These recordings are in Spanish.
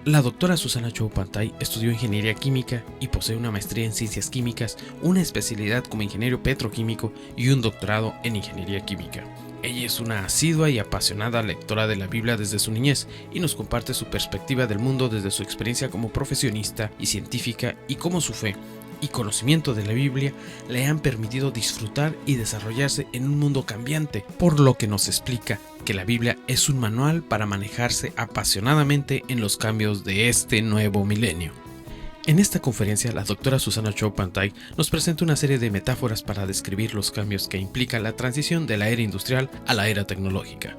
La doctora Susana Chow Pantay estudió ingeniería química y posee una maestría en ciencias químicas, una especialidad como ingeniero petroquímico y un doctorado en ingeniería química. Ella es una asidua y apasionada lectora de la Biblia desde su niñez y nos comparte su perspectiva del mundo desde su experiencia como profesionista y científica y cómo su fe y conocimiento de la Biblia le han permitido disfrutar y desarrollarse en un mundo cambiante, por lo que nos explica que la Biblia es un manual para manejarse apasionadamente en los cambios de este nuevo milenio. En esta conferencia, la doctora Susana Chow Pantay nos presenta una serie de metáforas para describir los cambios que implica la transición de la era industrial a la era tecnológica,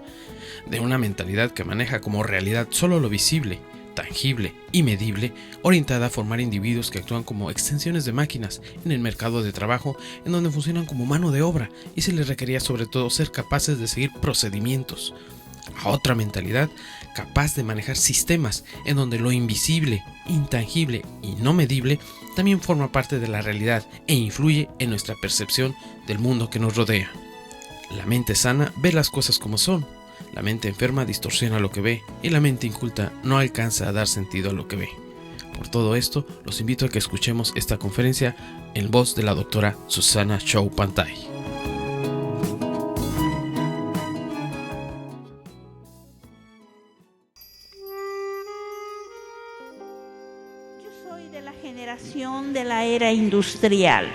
de una mentalidad que maneja como realidad solo lo visible, tangible y medible, orientada a formar individuos que actúan como extensiones de máquinas en el mercado de trabajo, en donde funcionan como mano de obra y se les requería sobre todo ser capaces de seguir procedimientos. A otra mentalidad capaz de manejar sistemas en donde lo invisible, intangible y no medible también forma parte de la realidad e influye en nuestra percepción del mundo que nos rodea. La mente sana ve las cosas como son. La mente enferma distorsiona lo que ve y la mente inculta no alcanza a dar sentido a lo que ve. Por todo esto, los invito a que escuchemos esta conferencia en voz de la doctora Susana Chow Pantay. Yo soy de la generación de la era industrial.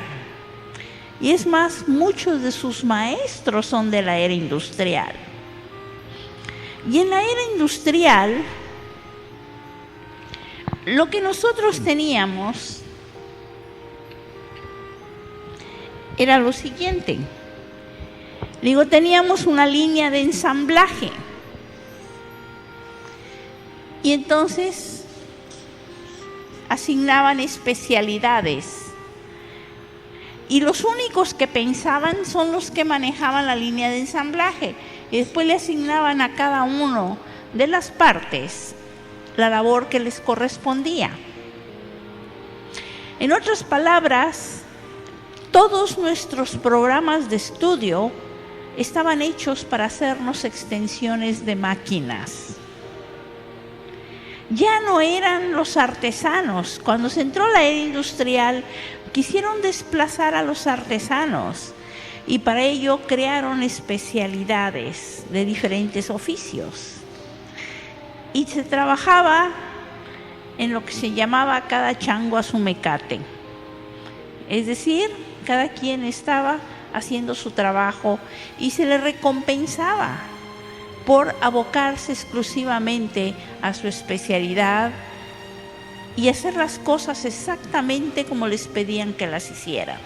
Y es más, muchos de sus maestros son de la era industrial. Y en la era industrial, lo que nosotros teníamos era lo siguiente. Digo, teníamos una línea de ensamblaje. Y entonces asignaban especialidades. Y los únicos que pensaban son los que manejaban la línea de ensamblaje. Y después le asignaban a cada uno de las partes la labor que les correspondía. En otras palabras, todos nuestros programas de estudio estaban hechos para hacernos extensiones de máquinas. Ya no eran los artesanos. Cuando se entró la era industrial, quisieron desplazar a los artesanos. Y para ello crearon especialidades de diferentes oficios. Y se trabajaba en lo que se llamaba cada chango a su mecate. Es decir, cada quien estaba haciendo su trabajo y se le recompensaba por abocarse exclusivamente a su especialidad y hacer las cosas exactamente como les pedían que las hicieran.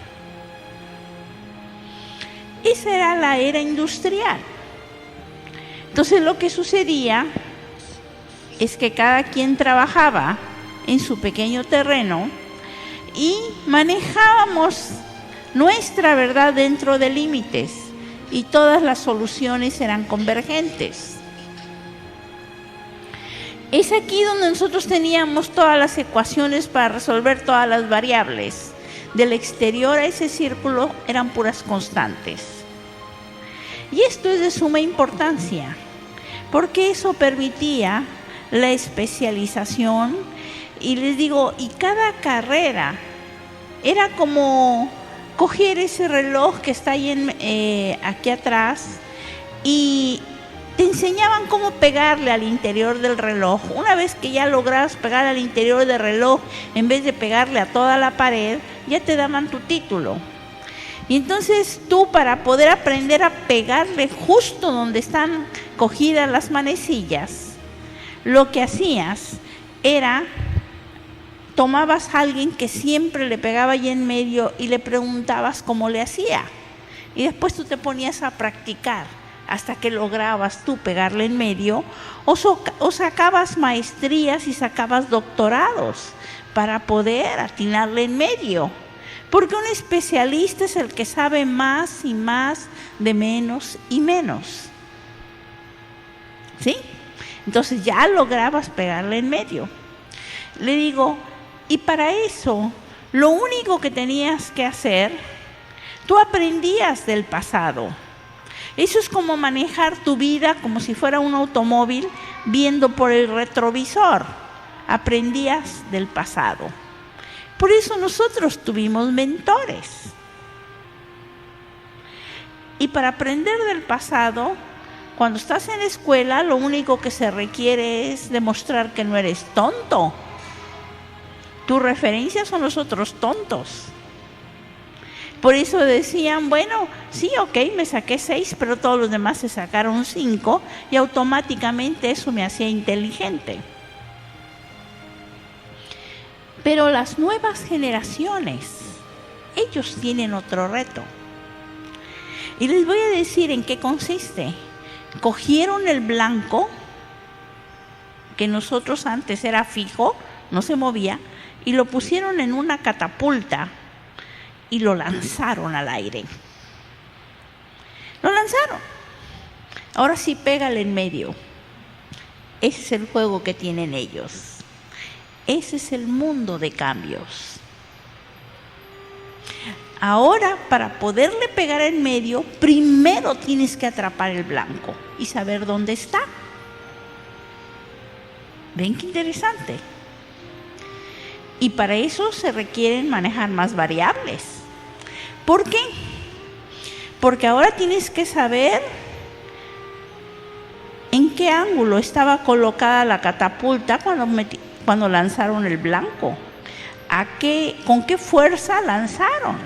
Esa era la era industrial. Entonces lo que sucedía es que cada quien trabajaba en su pequeño terreno y manejábamos nuestra verdad dentro de límites y todas las soluciones eran convergentes. Es aquí donde nosotros teníamos todas las ecuaciones para resolver todas las variables. Del exterior a ese círculo eran puras constantes. Y esto es de suma importancia, porque eso permitía la especialización. Y les digo, y cada carrera era como coger ese reloj que está ahí aquí atrás y te enseñaban cómo pegarle al interior del reloj. Una vez que ya lograbas pegar al interior del reloj, en vez de pegarle a toda la pared, ya te daban tu título. Y entonces tú, para poder aprender a pegarle justo donde están cogidas las manecillas, lo que hacías era, tomabas a alguien que siempre le pegaba ahí en medio y le preguntabas cómo le hacía. Y después tú te ponías a practicar hasta que lograbas tú pegarle en medio, o sacabas maestrías y sacabas doctorados para poder atinarle en medio. Porque un especialista es el que sabe más y más de menos y menos. ¿Sí? Entonces ya lograbas pegarle en medio. Le digo, y para eso, lo único que tenías que hacer Tú aprendías del pasado. Eso es como manejar tu vida como si fuera un automóvil viendo por el retrovisor. Aprendías del pasado. Por eso nosotros tuvimos mentores. Y para aprender del pasado, cuando estás en la escuela, lo único que se requiere es demostrar que no eres tonto. Tus referencias son los otros tontos. Por eso decían, bueno, sí, ok, me saqué 6, pero todos los demás se sacaron 5 y automáticamente eso me hacía inteligente. Pero las nuevas generaciones, ellos tienen otro reto. Y les voy a decir en qué consiste. Cogieron el blanco, que nosotros antes era fijo, no se movía, y lo pusieron en una catapulta y lo lanzaron al aire. Lo lanzaron. Ahora sí, pégale en medio. Ese es el juego que tienen ellos. Ese es el mundo de cambios. Ahora, para poderle pegar en medio, primero tienes que atrapar el blanco y saber dónde está. ¿Ven qué interesante? Y para eso se requieren manejar más variables. ¿Por qué? Porque ahora tienes que saber en qué ángulo estaba colocada la catapulta cuando lanzaron el blanco. ¿Con qué fuerza lanzaron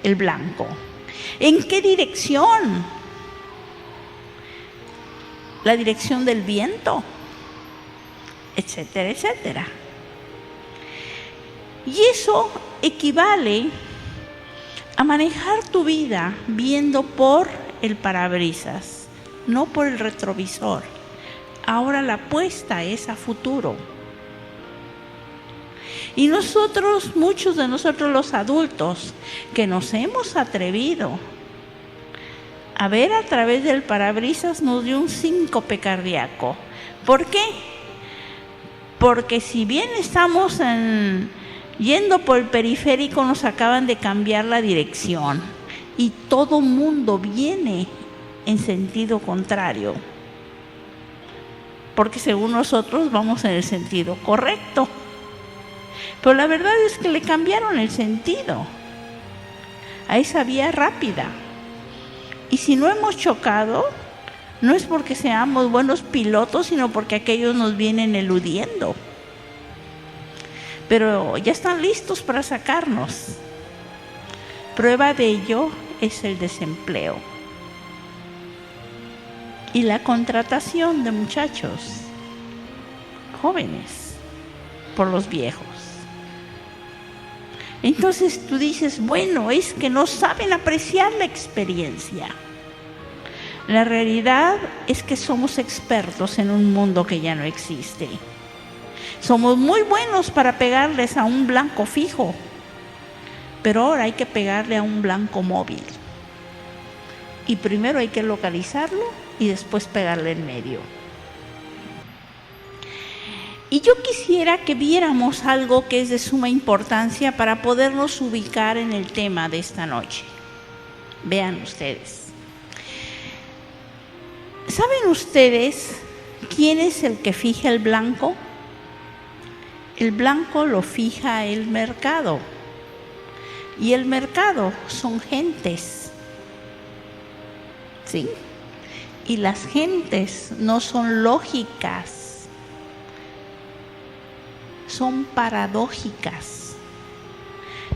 el blanco? ¿En qué dirección? La dirección del viento, etcétera, etcétera. Y eso equivale a manejar tu vida viendo por el parabrisas, no por el retrovisor. Ahora la apuesta es a futuro. Y nosotros, muchos de nosotros los adultos, que nos hemos atrevido a ver a través del parabrisas, nos dio un síncope cardíaco. ¿Por qué? Porque si bien estamos yendo por el periférico, nos acaban de cambiar la dirección y todo mundo viene en sentido contrario, porque según nosotros vamos en el sentido correcto. Pero la verdad es que le cambiaron el sentido a esa vía rápida. Y si no hemos chocado, no es porque seamos buenos pilotos, sino porque aquellos nos vienen eludiendo. Pero ya están listos para sacarnos. Prueba de ello es el desempleo y la contratación de muchachos jóvenes por los viejos. Entonces tú dices, bueno, es que no saben apreciar la experiencia. La realidad es que somos expertos en un mundo que ya no existe. Somos muy buenos para pegarles a un blanco fijo, pero ahora hay que pegarle a un blanco móvil. Y primero hay que localizarlo y después pegarle en medio. Y yo quisiera que viéramos algo que es de suma importancia para podernos ubicar en el tema de esta noche. Vean ustedes. ¿Saben ustedes quién es el que fija el blanco? El blanco lo fija el mercado. Y el mercado son gentes. ¿Sí? Y las gentes no son lógicas. Son paradójicas.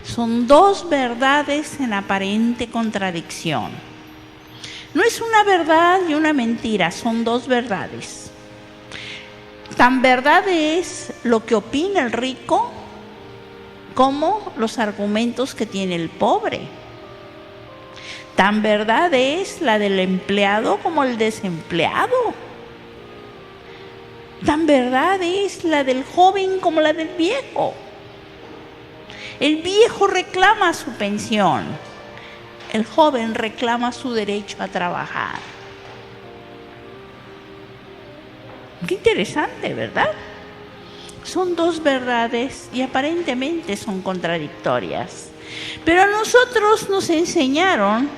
Son dos verdades en aparente contradicción. No es una verdad y una mentira, son dos verdades. Tan verdad es lo que opina el rico como los argumentos que tiene el pobre. Tan verdad es la del empleado como el desempleado. Tan verdad es la del joven como la del viejo. El viejo reclama su pensión. El joven reclama su derecho a trabajar. Qué interesante, ¿verdad? Son dos verdades y aparentemente son contradictorias. Pero a nosotros nos enseñaron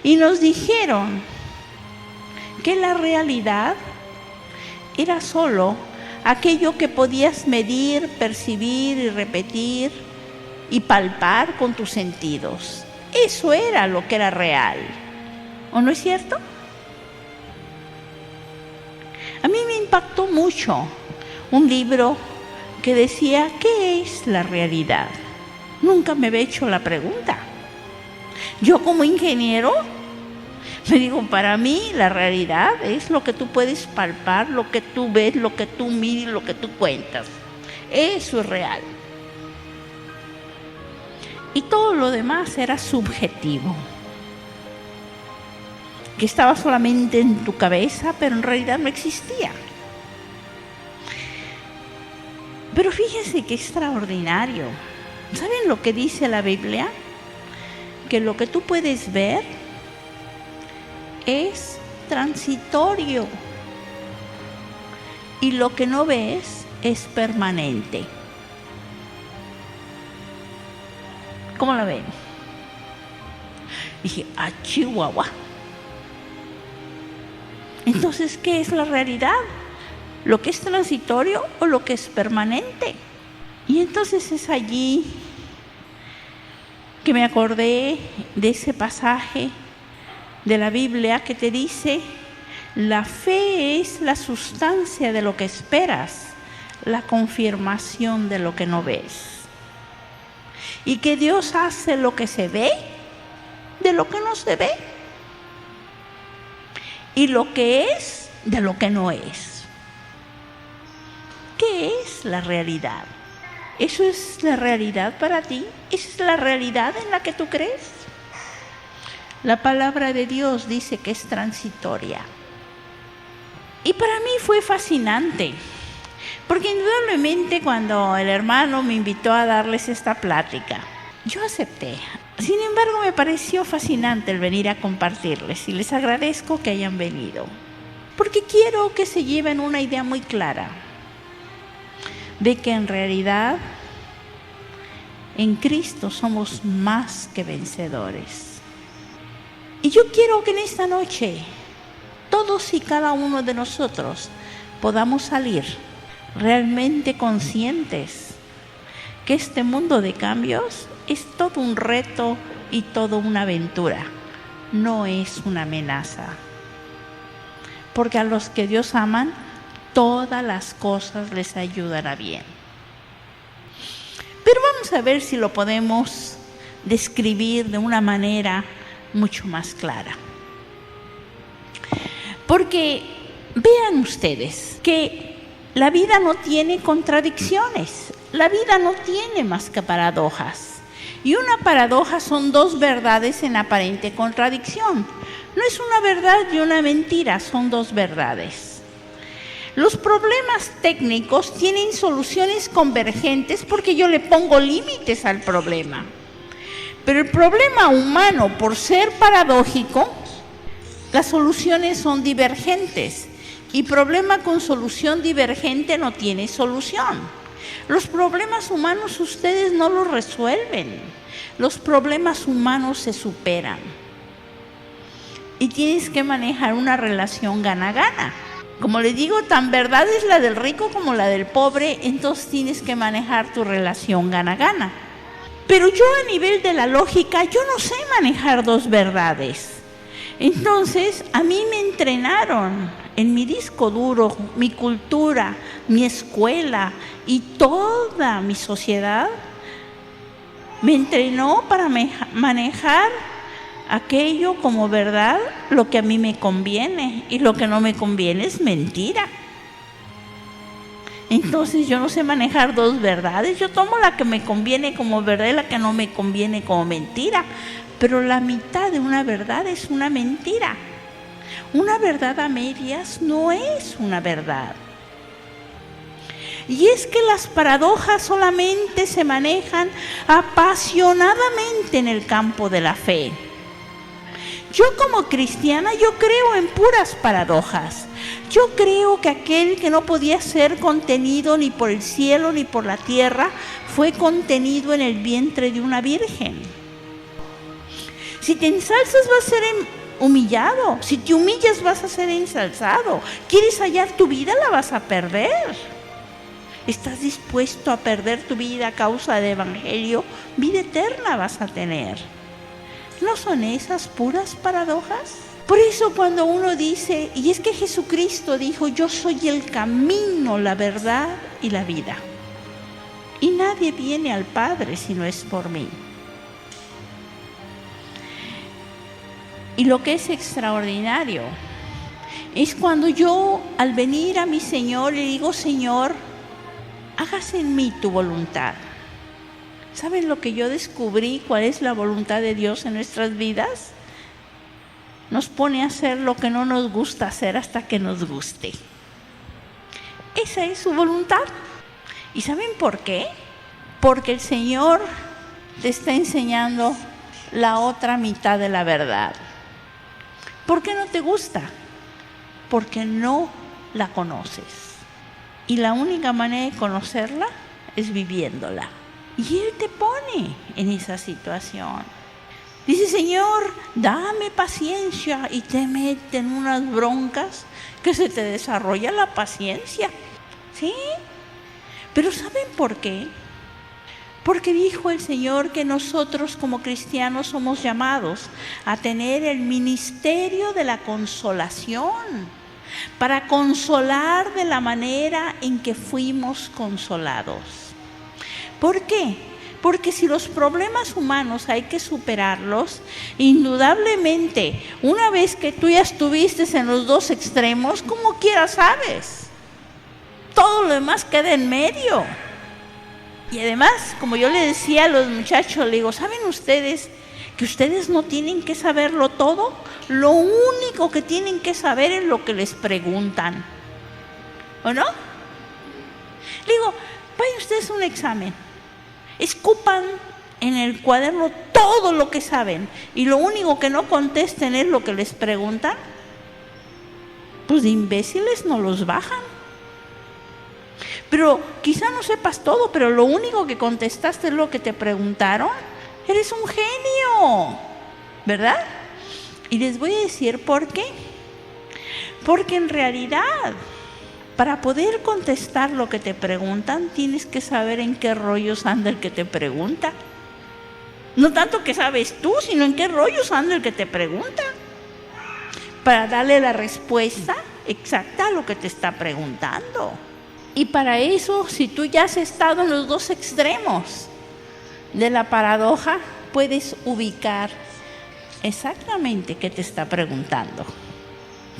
y nos dijeron que la realidad era solo aquello que podías medir, percibir y repetir y palpar con tus sentidos. Eso era lo que era real. ¿O no es cierto? A mí me impactó mucho un libro que decía, ¿qué es la realidad? Nunca me había hecho la pregunta. Yo como ingeniero me digo, para mí la realidad es lo que tú puedes palpar, lo que tú ves, lo que tú mides, lo que tú cuentas. Eso es real. Y todo lo demás era subjetivo. Que estaba solamente en tu cabeza, pero en realidad no existía. Pero fíjense qué extraordinario. ¿Saben lo que dice la Biblia? Que lo que tú puedes ver es transitorio y lo que no ves es permanente. ¿Cómo la ven? Dije, ¡ah, Chihuahua! Entonces, ¿qué es la realidad? ¿Lo que es transitorio o lo que es permanente? Y entonces es allí que me acordé de ese pasaje de la Biblia que te dice, la fe es la sustancia de lo que esperas, la confirmación de lo que no ves. Y que Dios hace lo que se ve de lo que no se ve. Y lo que es de lo que no es. ¿Qué es la realidad? ¿Eso es la realidad para ti? ¿Esa es la realidad en la que tú crees? La palabra de Dios dice que es transitoria. Y para mí fue fascinante, porque indudablemente cuando el hermano me invitó a darles esta plática, yo acepté. Sin embargo, me pareció fascinante el venir a compartirles y les agradezco que hayan venido, porque quiero que se lleven una idea muy clara de que en realidad en Cristo somos más que vencedores. Y yo quiero que en esta noche todos y cada uno de nosotros podamos salir realmente conscientes que este mundo de cambios es todo un reto y toda una aventura, no es una amenaza. Porque a los que Dios aman, todas las cosas les ayudan a bien. Pero vamos a ver si lo podemos describir de una manera mucho más clara. Porque vean ustedes que la vida no tiene contradicciones, la vida no tiene más que paradojas. Y una paradoja son dos verdades en aparente contradicción. No es una verdad y una mentira, son dos verdades. Los problemas técnicos tienen soluciones convergentes porque yo le pongo límites al problema. Pero el problema humano, por ser paradójico, las soluciones son divergentes. Y problema con solución divergente no tiene solución. Los problemas humanos ustedes no los resuelven. Los problemas humanos se superan. Y tienes que manejar una relación gana-gana. Como les digo, tan verdad es la del rico como la del pobre, entonces tienes que manejar tu relación gana-gana. Pero yo a nivel de la lógica, yo no sé manejar dos verdades. Entonces, a mí me entrenaron en mi disco duro, mi cultura, mi escuela y toda mi sociedad, me entrenó para manejar aquello como verdad, lo que a mí me conviene, y lo que no me conviene es mentira. Entonces yo no sé manejar dos verdades, yo tomo la que me conviene como verdad y la que no me conviene como mentira, pero la mitad de una verdad es una mentira. Una verdad a medias no es una verdad. Y es que las paradojas solamente se manejan apasionadamente en el campo de la fe. Yo como cristiana, yo creo en puras paradojas. Yo creo que aquel que no podía ser contenido ni por el cielo ni por la tierra, fue contenido en el vientre de una virgen. Si te ensalzas vas a ser humillado. Si te humillas vas a ser ensalzado. ¿Quieres hallar tu vida? La vas a perder. ¿Estás dispuesto a perder tu vida a causa del evangelio? Vida eterna vas a tener. ¿No son esas puras paradojas? Por eso cuando uno dice, y es que Jesucristo dijo, yo soy el camino, la verdad y la vida. Y nadie viene al Padre si no es por mí. Y lo que es extraordinario es cuando yo al venir a mi Señor le digo, Señor, hágase en mí tu voluntad. ¿Saben lo que yo descubrí? ¿Cuál es la voluntad de Dios en nuestras vidas? Nos pone a hacer lo que no nos gusta hacer hasta que nos guste. Esa es su voluntad. ¿Y saben por qué? Porque el Señor te está enseñando la otra mitad de la verdad. ¿Por qué no te gusta? Porque no la conoces. Y la única manera de conocerla es viviéndola. Y Él te pone en esa situación. Dice, Señor, dame paciencia, y te mete en unas broncas que se te desarrolla la paciencia. ¿Sí? Pero ¿saben por qué? Porque dijo el Señor que nosotros como cristianos somos llamados a tener el ministerio de la consolación, para consolar de la manera en que fuimos consolados. ¿Por qué? Porque si los problemas humanos hay que superarlos, indudablemente, una vez que tú ya estuviste en los dos extremos, como quiera sabes, todo lo demás queda en medio. Y además, como yo le decía a los muchachos, le digo, ¿saben ustedes que ustedes no tienen que saberlo todo? Lo único que tienen que saber es lo que les preguntan. ¿O no? Le digo, vayan ustedes a un examen, escupan en el cuaderno todo lo que saben y lo único que no contesten es lo que les preguntan. Pues de imbéciles no los bajan. Pero quizá no sepas todo, pero lo único que contestaste es lo que te preguntaron. Eres un genio, ¿verdad? Y les voy a decir por qué. Porque en realidad, para poder contestar lo que te preguntan, tienes que saber en qué rollos anda el que te pregunta. No tanto que sabes tú, sino en qué rollos anda el que te pregunta, para darle la respuesta exacta a lo que te está preguntando. Y para eso, si tú ya has estado en los dos extremos de la paradoja, puedes ubicar exactamente qué te está preguntando.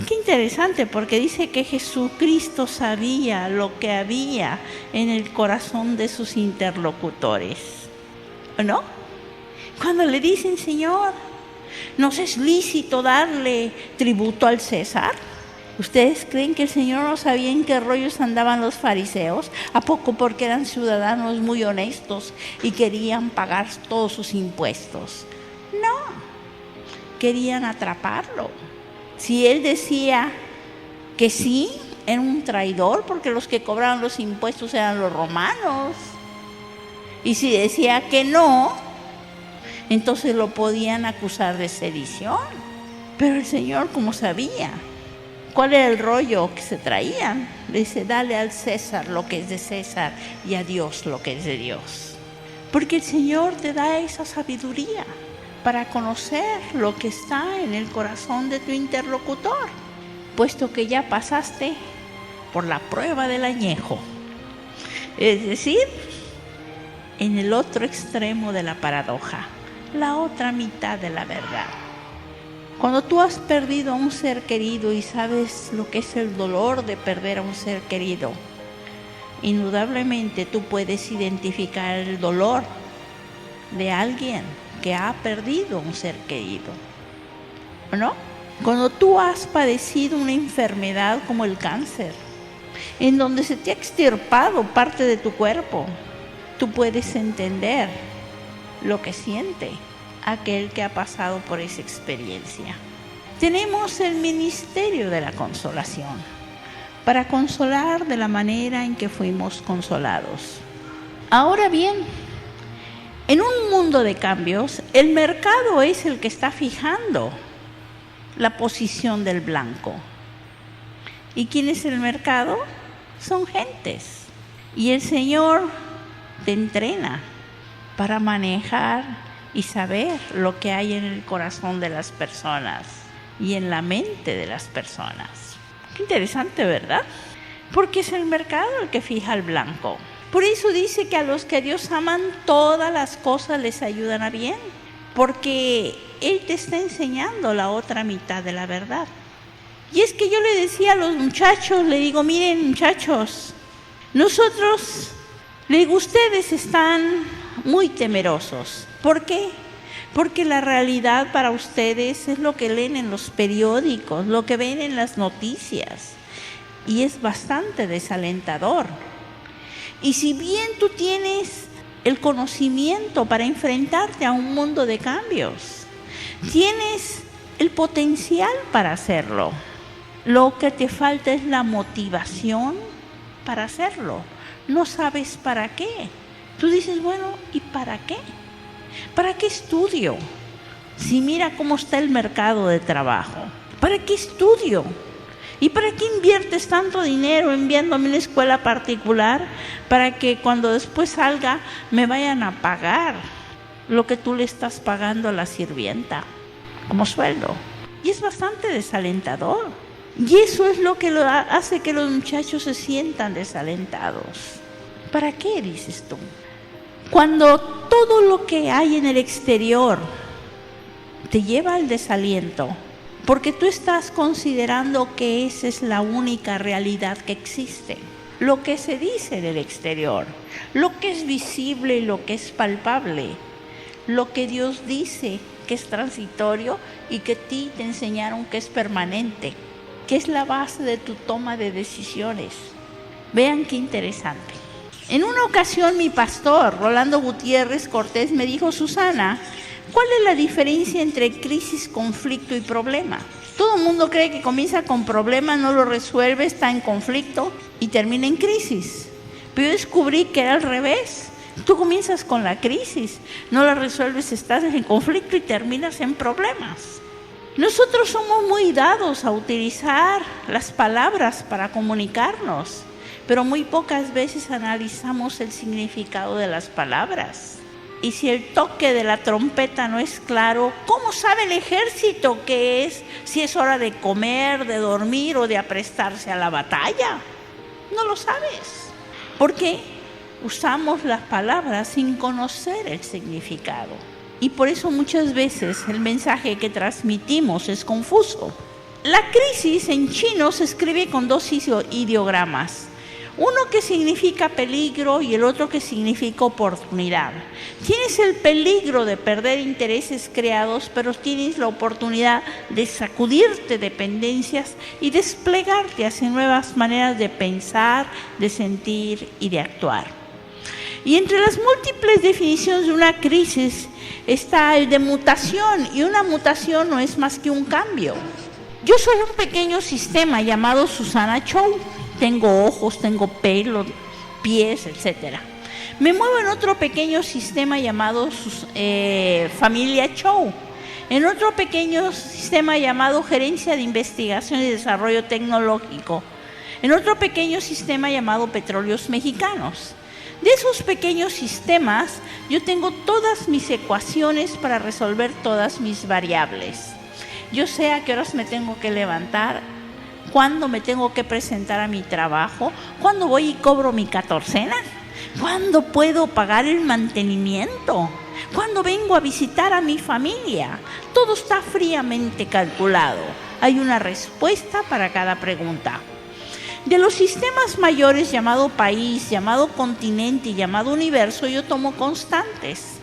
Qué interesante, porque dice que Jesucristo sabía lo que había en el corazón de sus interlocutores, ¿no? Cuando le dicen, Señor, ¿nos es lícito darle tributo al César? ¿Ustedes creen que el Señor no sabía en qué rollos andaban los fariseos? ¿A poco porque eran ciudadanos muy honestos y querían pagar todos sus impuestos? No, querían atraparlo. Si él decía que sí, era un traidor, porque los que cobraban los impuestos eran los romanos. Y si decía que no, entonces lo podían acusar de sedición. Pero el Señor, como sabía cuál era el rollo que se traían, le dice, dale al César lo que es de César y a Dios lo que es de Dios. Porque el Señor te da esa sabiduría para conocer lo que está en el corazón de tu interlocutor, puesto que ya pasaste por la prueba del añejo, es decir, en el otro extremo de la paradoja, la otra mitad de la verdad. Cuando tú has perdido a un ser querido y sabes lo que es el dolor de perder a un ser querido, indudablemente tú puedes identificar el dolor de alguien que ha perdido un ser querido, ¿no? Cuando tú has padecido una enfermedad como el cáncer, en donde se te ha extirpado parte de tu cuerpo, tú puedes entender lo que siente aquel que ha pasado por esa experiencia. Tenemos el ministerio de la consolación, para consolar de la manera en que fuimos consolados. Ahora bien, En un mundo de cambios, el mercado es el que está fijando la posición del blanco. ¿Y quién es el mercado? Son gentes. Y el Señor te entrena para manejar y saber lo que hay en el corazón de las personas y en la mente de las personas. Qué interesante, ¿verdad? Porque es el mercado el que fija al blanco. Por eso dice que a los que Dios aman, todas las cosas les ayudan a bien, porque Él te está enseñando la otra mitad de la verdad. Y es que yo le decía a los muchachos, le digo, miren muchachos, nosotros, le digo, ustedes están muy temerosos. ¿Por qué? Porque la realidad para ustedes es lo que leen en los periódicos, lo que ven en las noticias, y es bastante desalentador. Y si bien tú tienes el conocimiento para enfrentarte a un mundo de cambios, tienes el potencial para hacerlo, lo que te falta es la motivación para hacerlo. No sabes para qué. Tú dices, bueno, ¿y para qué? ¿Para qué estudio? Si mira cómo está el mercado de trabajo. ¿Para qué estudio? ¿Y para qué inviertes tanto dinero enviándome a una escuela particular para que cuando después salga me vayan a pagar lo que tú le estás pagando a la sirvienta como sueldo? Y es bastante desalentador. Y eso es lo que hace que los muchachos se sientan desalentados. ¿Para qué, dices tú? Cuando todo lo que hay en el exterior te lleva al desaliento, porque tú estás considerando que esa es la única realidad que existe. Lo que se dice en el exterior, lo que es visible y lo que es palpable, lo que Dios dice que es transitorio y que a ti te enseñaron que es permanente, que es la base de tu toma de decisiones. Vean qué interesante. En una ocasión mi pastor, Rolando Gutiérrez Cortés, me dijo, Susana, ¿cuál es la diferencia entre crisis, conflicto y problema? Todo el mundo cree que comienza con problema, no lo resuelve, está en conflicto y termina en crisis. Pero yo descubrí que era al revés. Tú comienzas con la crisis, no la resuelves, estás en conflicto y terminas en problemas. Nosotros somos muy dados a utilizar las palabras para comunicarnos, pero muy pocas veces analizamos el significado de las palabras. Y si el toque de la trompeta no es claro, ¿cómo sabe el ejército qué es? Si es hora de comer, de dormir o de aprestarse a la batalla. No lo sabes. Porque usamos las palabras sin conocer el significado. Y por eso muchas veces el mensaje que transmitimos es confuso. La crisis en chino se escribe con dos ideogramas. Uno que significa peligro y el otro que significa oportunidad. Tienes el peligro de perder intereses creados, pero tienes la oportunidad de sacudirte dependencias y desplegarte hacia nuevas maneras de pensar, de sentir y de actuar. Y entre las múltiples definiciones de una crisis está el de mutación, y una mutación no es más que un cambio. Yo soy un pequeño sistema llamado Susana Chow. Tengo ojos, tengo pelo, pies, etc. Me muevo en otro pequeño sistema llamado Familia Chow, en otro pequeño sistema llamado Gerencia de Investigación y Desarrollo Tecnológico, en otro pequeño sistema llamado Petróleos Mexicanos. De esos pequeños sistemas, yo tengo todas mis ecuaciones para resolver todas mis variables. Yo sé a qué horas me tengo que levantar, cuándo me tengo que presentar a mi trabajo, cuándo voy y cobro mi catorcena, cuándo puedo pagar el mantenimiento, cuándo vengo a visitar a mi familia. Todo está fríamente calculado. Hay una respuesta para cada pregunta. De los sistemas mayores llamado país, llamado continente y llamado universo, yo tomo constantes.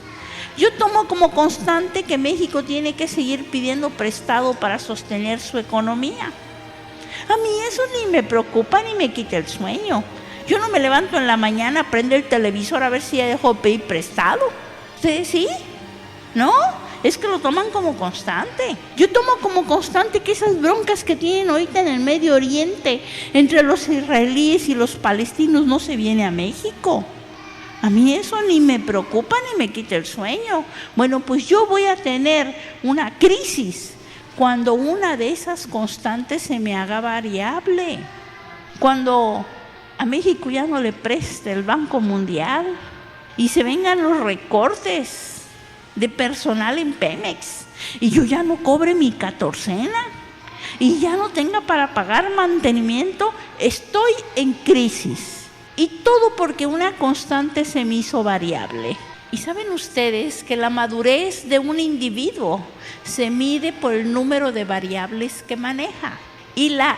Yo tomo como constante que México tiene que seguir pidiendo prestado para sostener su economía. A mí eso ni me preocupa ni me quita el sueño. Yo no me levanto en la mañana, prendo el televisor a ver si ya dejo de pedir prestado. ¿Ustedes sí? ¿No? Es que lo toman como constante. Yo tomo como constante que esas broncas que tienen ahorita en el Medio Oriente entre los israelíes y los palestinos no se viene a México. A mí eso ni me preocupa ni me quita el sueño. Bueno, pues yo voy a tener una crisis cuando una de esas constantes se me haga variable. Cuando a México ya no le preste el Banco Mundial y se vengan los recortes de personal en Pemex y yo ya no cobre mi catorcena y ya no tenga para pagar mantenimiento, estoy en crisis. Y todo porque una constante se me hizo variable. Y saben ustedes que la madurez de un individuo se mide por el número de variables que maneja. Y la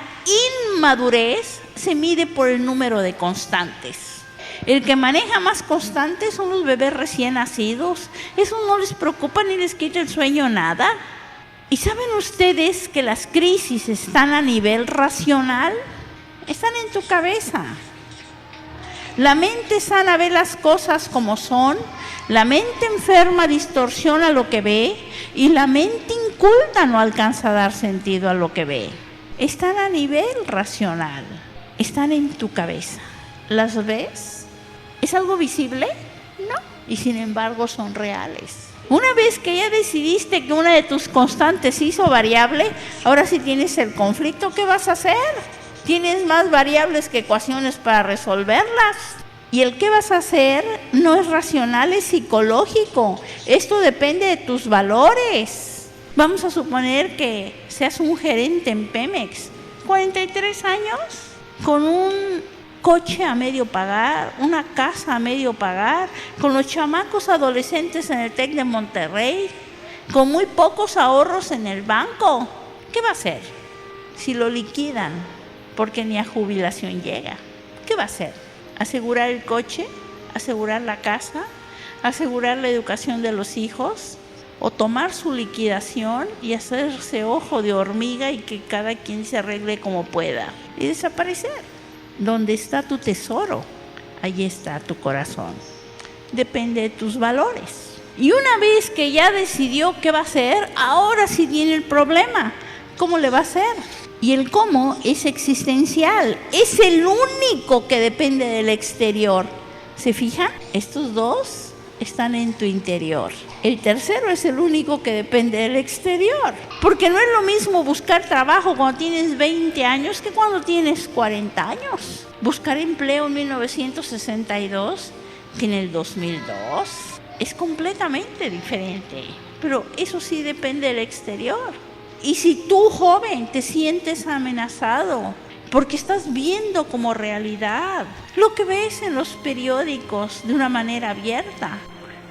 inmadurez se mide por el número de constantes. El que maneja más constantes son los bebés recién nacidos. Eso no les preocupa ni les quita el sueño nada. ¿Y saben ustedes que las crisis están a nivel racional? Están en tu cabeza. La mente sana ve las cosas como son, la mente enferma distorsiona lo que ve y la mente inculta no alcanza a dar sentido a lo que ve. Están a nivel racional, están en tu cabeza. ¿Las ves? ¿Es algo visible? No. Y sin embargo son reales. Una vez que ya decidiste que una de tus constantes se hizo variable, ahora sí tienes el conflicto, ¿qué vas a hacer? Tienes más variables que ecuaciones para resolverlas. Y el qué vas a hacer no es racional, es psicológico. Esto depende de tus valores. Vamos a suponer que seas un gerente en Pemex, 43 años, con un coche a medio pagar, una casa a medio pagar, con los chamacos adolescentes en el TEC de Monterrey, con muy pocos ahorros en el banco. ¿Qué va a hacer si lo liquidan? Porque ni a jubilación llega. ¿Qué va a hacer? ¿Asegurar el coche? ¿Asegurar la casa? ¿Asegurar la educación de los hijos? ¿O tomar su liquidación y hacerse ojo de hormiga y que cada quien se arregle como pueda? Y desaparecer. Donde está tu tesoro, allí está tu corazón. Depende de tus valores. Y una vez que ya decidió qué va a hacer, ahora sí tiene el problema. ¿Cómo le va a hacer? Y el cómo es existencial, es el único que depende del exterior. ¿Se fijan? Estos dos están en tu interior. El tercero es el único que depende del exterior. Porque no es lo mismo buscar trabajo cuando tienes 20 años que cuando tienes 40 años. Buscar empleo en 1962 que en el 2002 es completamente diferente. Pero eso sí depende del exterior. Y si tú, joven, te sientes amenazado porque estás viendo como realidad lo que ves en los periódicos de una manera abierta,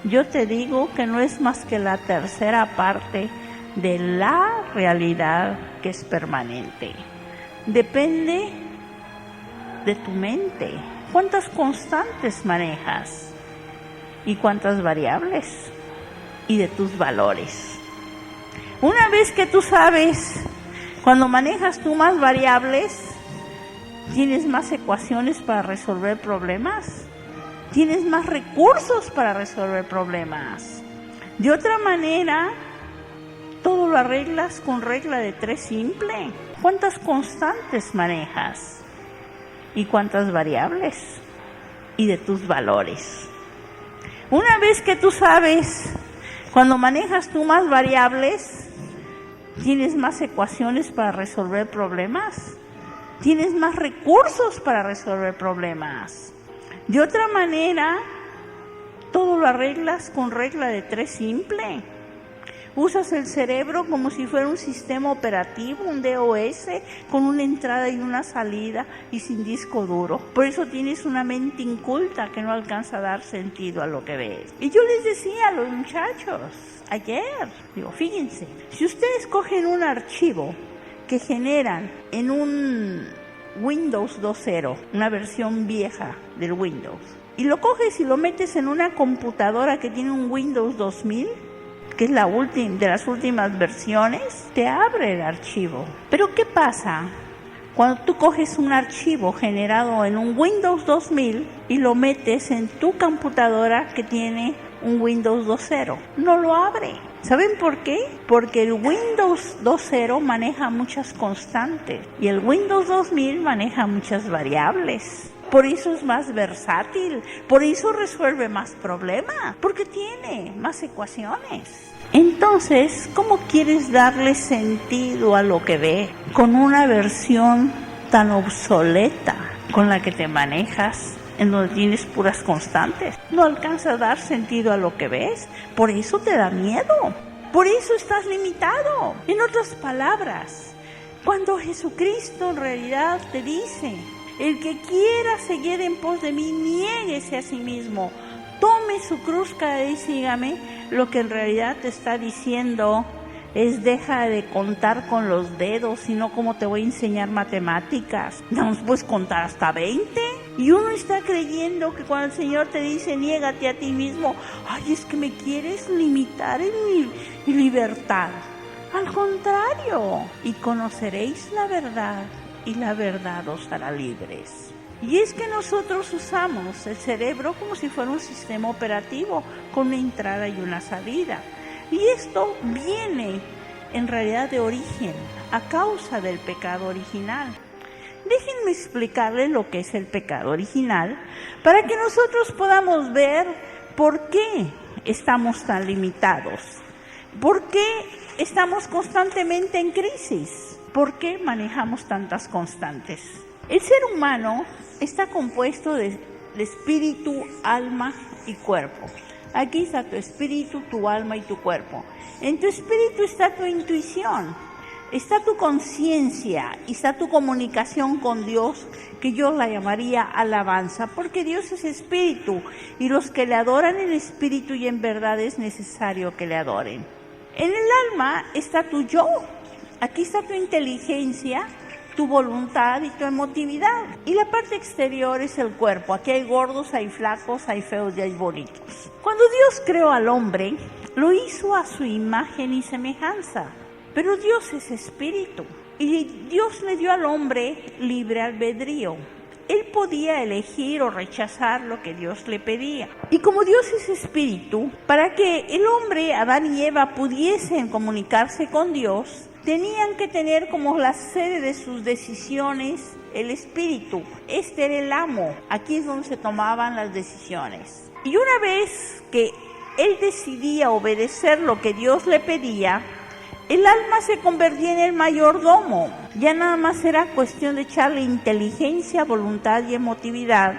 yo te digo que no es más que la tercera parte de la realidad que es permanente. Depende de tu mente. ¿Cuántas constantes manejas? ¿Y cuántas variables? Y de tus valores. Una vez que tú sabes, cuando manejas tú más variables, tienes más ecuaciones para resolver problemas, tienes más recursos para resolver problemas. De otra manera, todo lo arreglas con regla de 3 simple. ¿Cuántas constantes manejas? ¿Y cuántas variables? Y de tus valores. Una vez que tú sabes, cuando manejas tú más variables, tienes más ecuaciones para resolver problemas, tienes más recursos para resolver problemas. De otra manera, todo lo arreglas con regla de 3 simple. Usas el cerebro como si fuera un sistema operativo, un DOS, con una entrada y una salida y sin disco duro. Por eso tienes una mente inculta que no alcanza a dar sentido a lo que ves. Y yo les decía a los muchachos ayer, digo, fíjense, si ustedes cogen un archivo que generan en un Windows 2.0, una versión vieja del Windows, y lo coges y lo metes en una computadora que tiene un Windows 2000, que es la última de las últimas versiones, te abre el archivo. Pero ¿qué pasa cuando tú coges un archivo generado en un Windows 2000 y lo metes en tu computadora que tiene un Windows 2.0? No lo abre. ¿Saben por qué? Porque el Windows 2.0 maneja muchas constantes y el Windows 2000 maneja muchas variables. por eso es más versátil, por eso resuelve más problemas, porque tiene más ecuaciones. Entonces, ¿cómo quieres darle sentido a lo que ve con una versión tan obsoleta con la que te manejas, en donde tienes puras constantes? No alcanza a dar sentido a lo que ves, por eso te da miedo, por eso estás limitado. En otras palabras, cuando Jesucristo en realidad te dice: el que quiera seguir en pos de mí, niéguese a sí mismo, tome su cruz cada día y sígame, lo que en realidad te está diciendo es: deja de contar con los dedos, sino como te voy a enseñar matemáticas. No puedes contar hasta 20. Y uno está creyendo que cuando el Señor te dice: niégate a ti mismo, ay, es que me quieres limitar en mi libertad. Al contrario, y conoceréis la verdad, y la verdad os hará libres. Y es que nosotros usamos el cerebro como si fuera un sistema operativo, con una entrada y una salida. Y esto viene en realidad de origen, a causa del pecado original. Déjenme explicarles lo que es el pecado original, para que nosotros podamos ver por qué estamos tan limitados, por qué estamos constantemente en crisis, por qué manejamos tantas constantes. El ser humano está compuesto de espíritu, alma y cuerpo. Aquí está tu espíritu, tu alma y tu cuerpo. En tu espíritu está tu intuición, está tu conciencia y está tu comunicación con Dios, que yo la llamaría alabanza, porque Dios es espíritu y los que le adoran en espíritu y en verdad es necesario que le adoren. En el alma está tu yo, aquí está tu inteligencia, tu voluntad y tu emotividad. Y la parte exterior es el cuerpo. Aquí hay gordos, hay flacos, hay feos y hay bonitos. Cuando Dios creó al hombre, lo hizo a su imagen y semejanza. Pero Dios es espíritu y Dios le dio al hombre libre albedrío. Él podía elegir o rechazar lo que Dios le pedía. Y como Dios es espíritu, para que el hombre, Adán y Eva, pudiesen comunicarse con Dios, tenían que tener como la sede de sus decisiones el espíritu. Este era el amo. Aquí es donde se tomaban las decisiones. Y una vez que él decidía obedecer lo que Dios le pedía, el alma se convertía en el mayordomo. Ya nada más era cuestión de echarle inteligencia, voluntad y emotividad,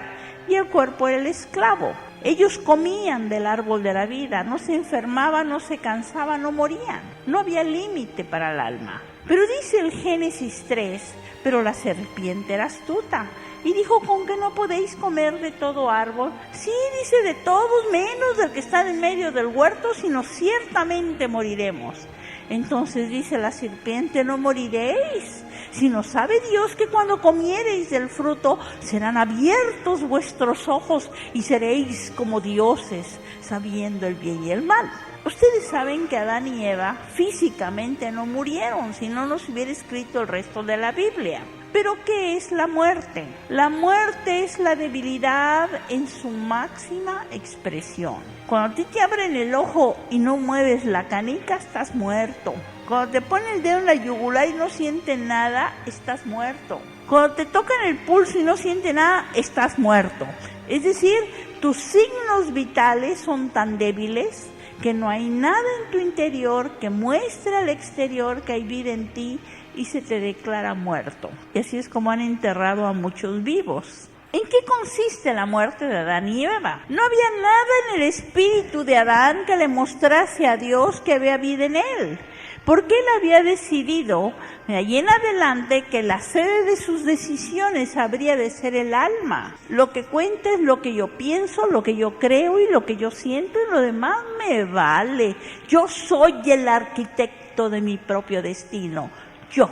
y el cuerpo era el esclavo. Ellos comían del árbol de la vida, no se enfermaban, no se cansaban, no morían. No había límite para el alma. Pero dice el Génesis 3, pero la serpiente era astuta y dijo: ¿con qué no podéis comer de todo árbol? Sí, dice, de todos menos del que está en medio del huerto, sino ciertamente moriremos. Entonces dice la serpiente: no moriréis, sino sabe Dios que cuando comiereis del fruto serán abiertos vuestros ojos y seréis como dioses, sabiendo el bien y el mal. Ustedes saben que Adán y Eva físicamente no murieron, si no nos hubiera escrito el resto de la Biblia. Pero ¿qué es la muerte? La muerte es la debilidad en su máxima expresión. Cuando a ti te abren el ojo y no mueves la canica, estás muerto. Cuando te ponen el dedo en la yugular y no sientes nada, estás muerto. Cuando te tocan el pulso y no sientes nada, estás muerto. Es decir, tus signos vitales son tan débiles que no hay nada en tu interior que muestre al exterior que hay vida en ti y se te declara muerto. Y así es como han enterrado a muchos vivos. ¿En qué consiste la muerte de Adán y Eva? No había nada en el espíritu de Adán que le mostrase a Dios que había vida en él, porque él había decidido de allí en adelante que la sede de sus decisiones habría de ser el alma. Lo que cuenta es lo que yo pienso, lo que yo creo y lo que yo siento, y lo demás me vale. Yo soy el arquitecto de mi propio destino. Yo,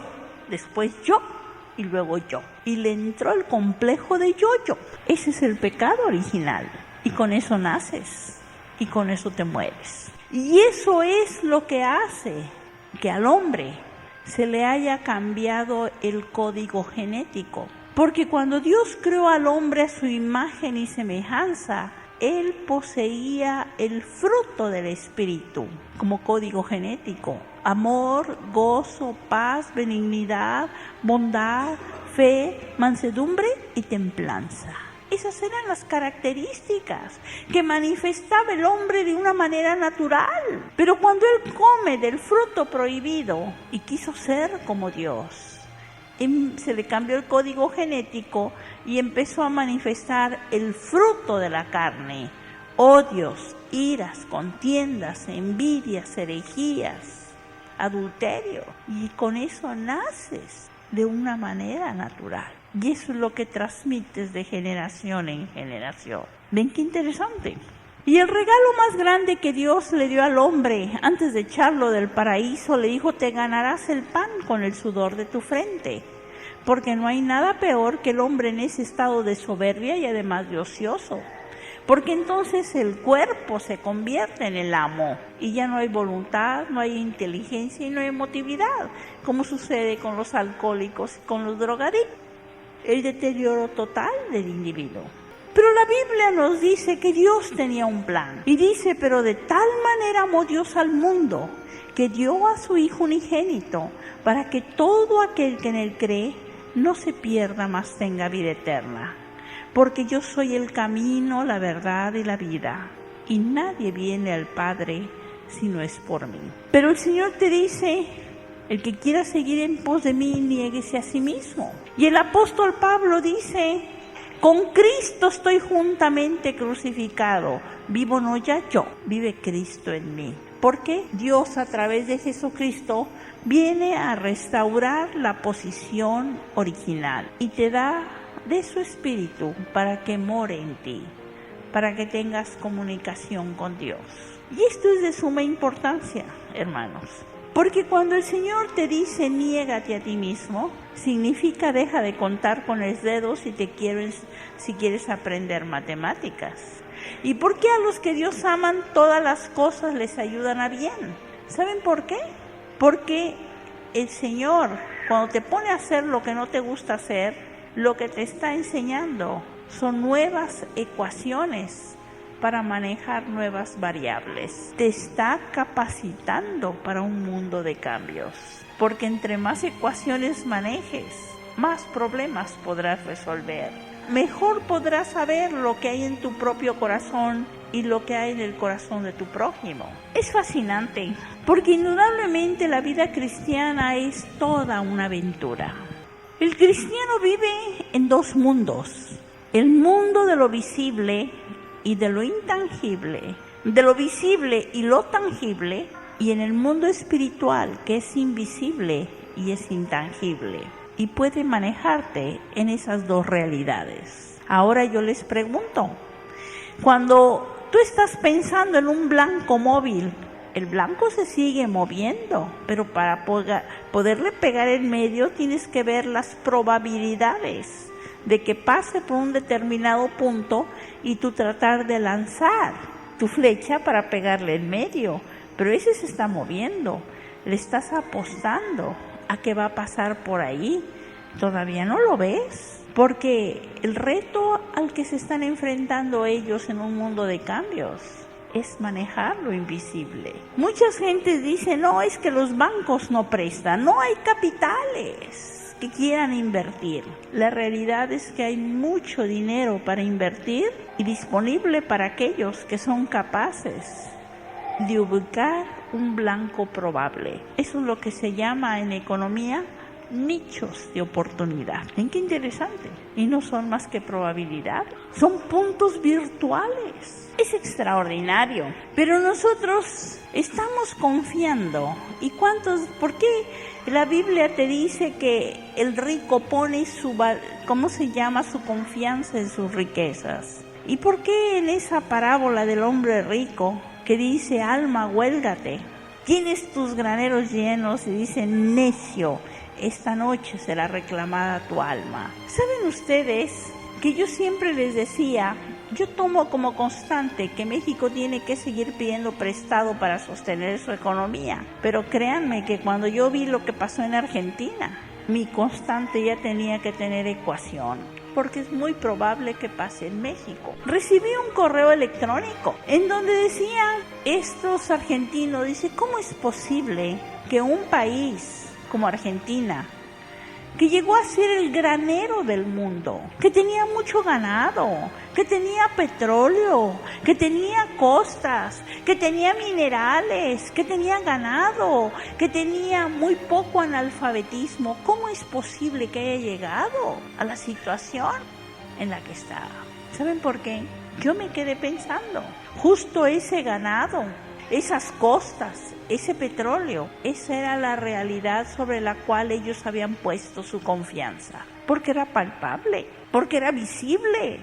después yo y luego yo. Y le entró el complejo de yo-yo. Ese es el pecado original. Y con eso naces y con eso te mueres. Y eso es lo que hace que al hombre se le haya cambiado el código genético. Porque cuando Dios creó al hombre a su imagen y semejanza, él poseía el fruto del Espíritu como código genético: amor, gozo, paz, benignidad, bondad, fe, mansedumbre y templanza. Esas eran las características que manifestaba el hombre de una manera natural. Pero cuando él come del fruto prohibido y quiso ser como Dios, se le cambió el código genético y empezó a manifestar el fruto de la carne: odios, iras, contiendas, envidias, herejías, adulterio. Y con eso naces de una manera natural. Y eso es lo que transmites de generación en generación. ¿Ven qué interesante? Y el regalo más grande que Dios le dio al hombre antes de echarlo del paraíso, le dijo: te ganarás el pan con el sudor de tu frente. Porque no hay nada peor que el hombre en ese estado de soberbia y además de ocioso. Porque entonces el cuerpo se convierte en el amo y ya no hay voluntad, no hay inteligencia y no hay emotividad, como sucede con los alcohólicos y con los drogadictos. El deterioro total del individuo. Pero la Biblia nos dice que Dios tenía un plan. Y dice: pero de tal manera amó Dios al mundo, que dio a su Hijo unigénito, para que todo aquel que en él cree no se pierda, mas tenga vida eterna. Porque yo soy el camino, la verdad y la vida, y nadie viene al Padre si no es por mí. Pero el Señor te dice: el que quiera seguir en pos de mí, niéguese a sí mismo. Y el apóstol Pablo dice: con Cristo estoy juntamente crucificado, vivo no ya yo, vive Cristo en mí. Porque Dios, a través de Jesucristo, viene a restaurar la posición original y te da de su espíritu para que more en ti, para que tengas comunicación con Dios. Y esto es de suma importancia, hermanos, porque cuando el Señor te dice niégate a ti mismo, significa deja de contar con los dedos si quieres aprender matemáticas. ¿Y por qué a los que Dios aman todas las cosas les ayudan a bien? ¿Saben por qué? Porque el Señor, cuando te pone a hacer lo que no te gusta hacer, lo que te está enseñando son nuevas ecuaciones para manejar nuevas variables. Te está capacitando para un mundo de cambios. Porque entre más ecuaciones manejes, más problemas podrás resolver. Mejor podrás saber lo que hay en tu propio corazón y lo que hay en el corazón de tu prójimo. Es fascinante, porque indudablemente la vida cristiana es toda una aventura. El cristiano vive en dos mundos: el mundo de lo visible y de lo intangible, de lo visible y lo tangible, y en el mundo espiritual, que es invisible y es intangible, y puede manejarte en esas dos realidades. Ahora yo les pregunto, cuando tú estás pensando en un blanco móvil, el blanco se sigue moviendo, pero para poderle pegar en medio tienes que ver las probabilidades de que pase por un determinado punto y tú tratar de lanzar tu flecha para pegarle en medio. Pero ese se está moviendo, le estás apostando a que va a pasar por ahí. Todavía no lo ves, porque el reto al que se están enfrentando ellos en un mundo de cambios es manejar lo invisible. Muchas gentes dicen: no, es que los bancos no prestan, no hay capitales que quieran invertir. La realidad es que hay mucho dinero para invertir y disponible para aquellos que son capaces de ubicar un blanco probable. Eso es lo que se llama en economía nichos de oportunidad. ¿Ven qué interesante? Y no son más que probabilidad, son puntos virtuales. Es extraordinario, pero nosotros estamos confiando. ¿Y cuántos? ¿Por qué la Biblia te dice que el rico pone su confianza en sus riquezas? ¿Y por qué en esa parábola del hombre rico que dice: alma, huélgate, tienes tus graneros llenos, y dice: necio, esta noche será reclamada tu alma? ¿Saben ustedes que yo siempre les decía, yo tomo como constante que México tiene que seguir pidiendo prestado para sostener su economía? Pero créanme que cuando yo vi lo que pasó en Argentina, mi constante ya tenía que tener ecuación, porque es muy probable que pase en México. Recibí un correo electrónico en donde decían estos argentinos, dice: ¿cómo es posible que un país como Argentina, que llegó a ser el granero del mundo, que tenía mucho ganado, que tenía petróleo, que tenía costas, que tenía minerales, que tenía ganado, que tenía muy poco analfabetismo. ¿Cómo es posible que haya llegado a la situación en la que estaba? ¿Saben por qué? Yo me quedé pensando, justo ese ganado, esas costas, ese petróleo, esa era la realidad sobre la cual ellos habían puesto su confianza, porque era palpable, porque era visible,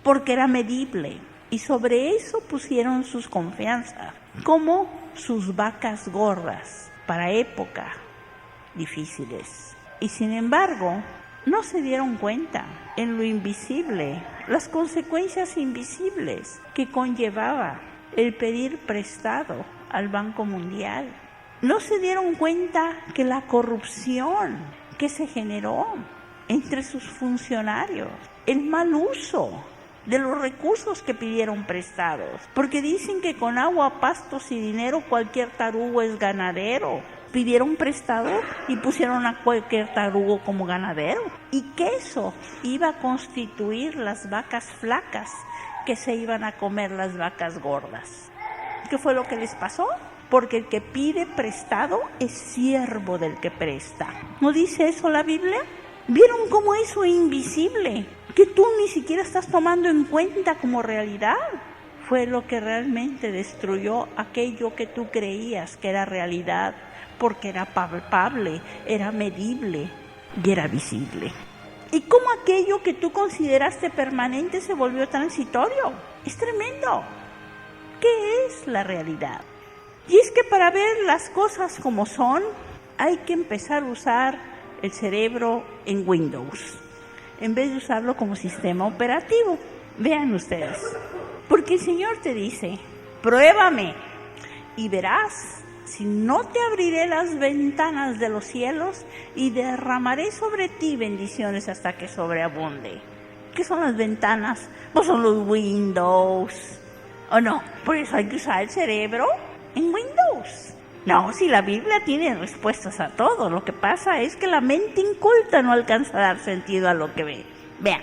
porque era medible, y sobre eso pusieron sus confianzas, como sus vacas gordas para época difíciles. Y sin embargo, no se dieron cuenta en lo invisible, las consecuencias invisibles que conllevaba el pedir prestado al Banco Mundial. No se dieron cuenta que la corrupción que se generó entre sus funcionarios, el mal uso de los recursos que pidieron prestados, porque dicen que con agua, pastos y dinero cualquier tarugo es ganadero. Pidieron prestado y pusieron a cualquier tarugo como ganadero, y que eso iba a constituir las vacas flacas que se iban a comer las vacas gordas. ¿Qué fue lo que les pasó? Porque el que pide prestado es siervo del que presta. ¿No dice eso la Biblia? ¿Vieron cómo eso es invisible, que tú ni siquiera estás tomando en cuenta como realidad? Fue lo que realmente destruyó aquello que tú creías que era realidad, porque era palpable, era medible y era visible. ¿Y cómo aquello que tú consideraste permanente se volvió transitorio? Es tremendo. ¿Qué es la realidad? Y es que para ver las cosas como son, hay que empezar a usar el cerebro en Windows, en vez de usarlo como sistema operativo. Vean ustedes, porque el Señor te dice, pruébame y verás si no te abriré las ventanas de los cielos y derramaré sobre ti bendiciones hasta que sobreabunde. ¿Qué son las ventanas? Pues son los Windows. ¿O no? Por eso hay que usar el cerebro en Windows. No, si la Biblia tiene respuestas a todo, lo que pasa es que la mente inculta no alcanza a dar sentido a lo que ve. Vean,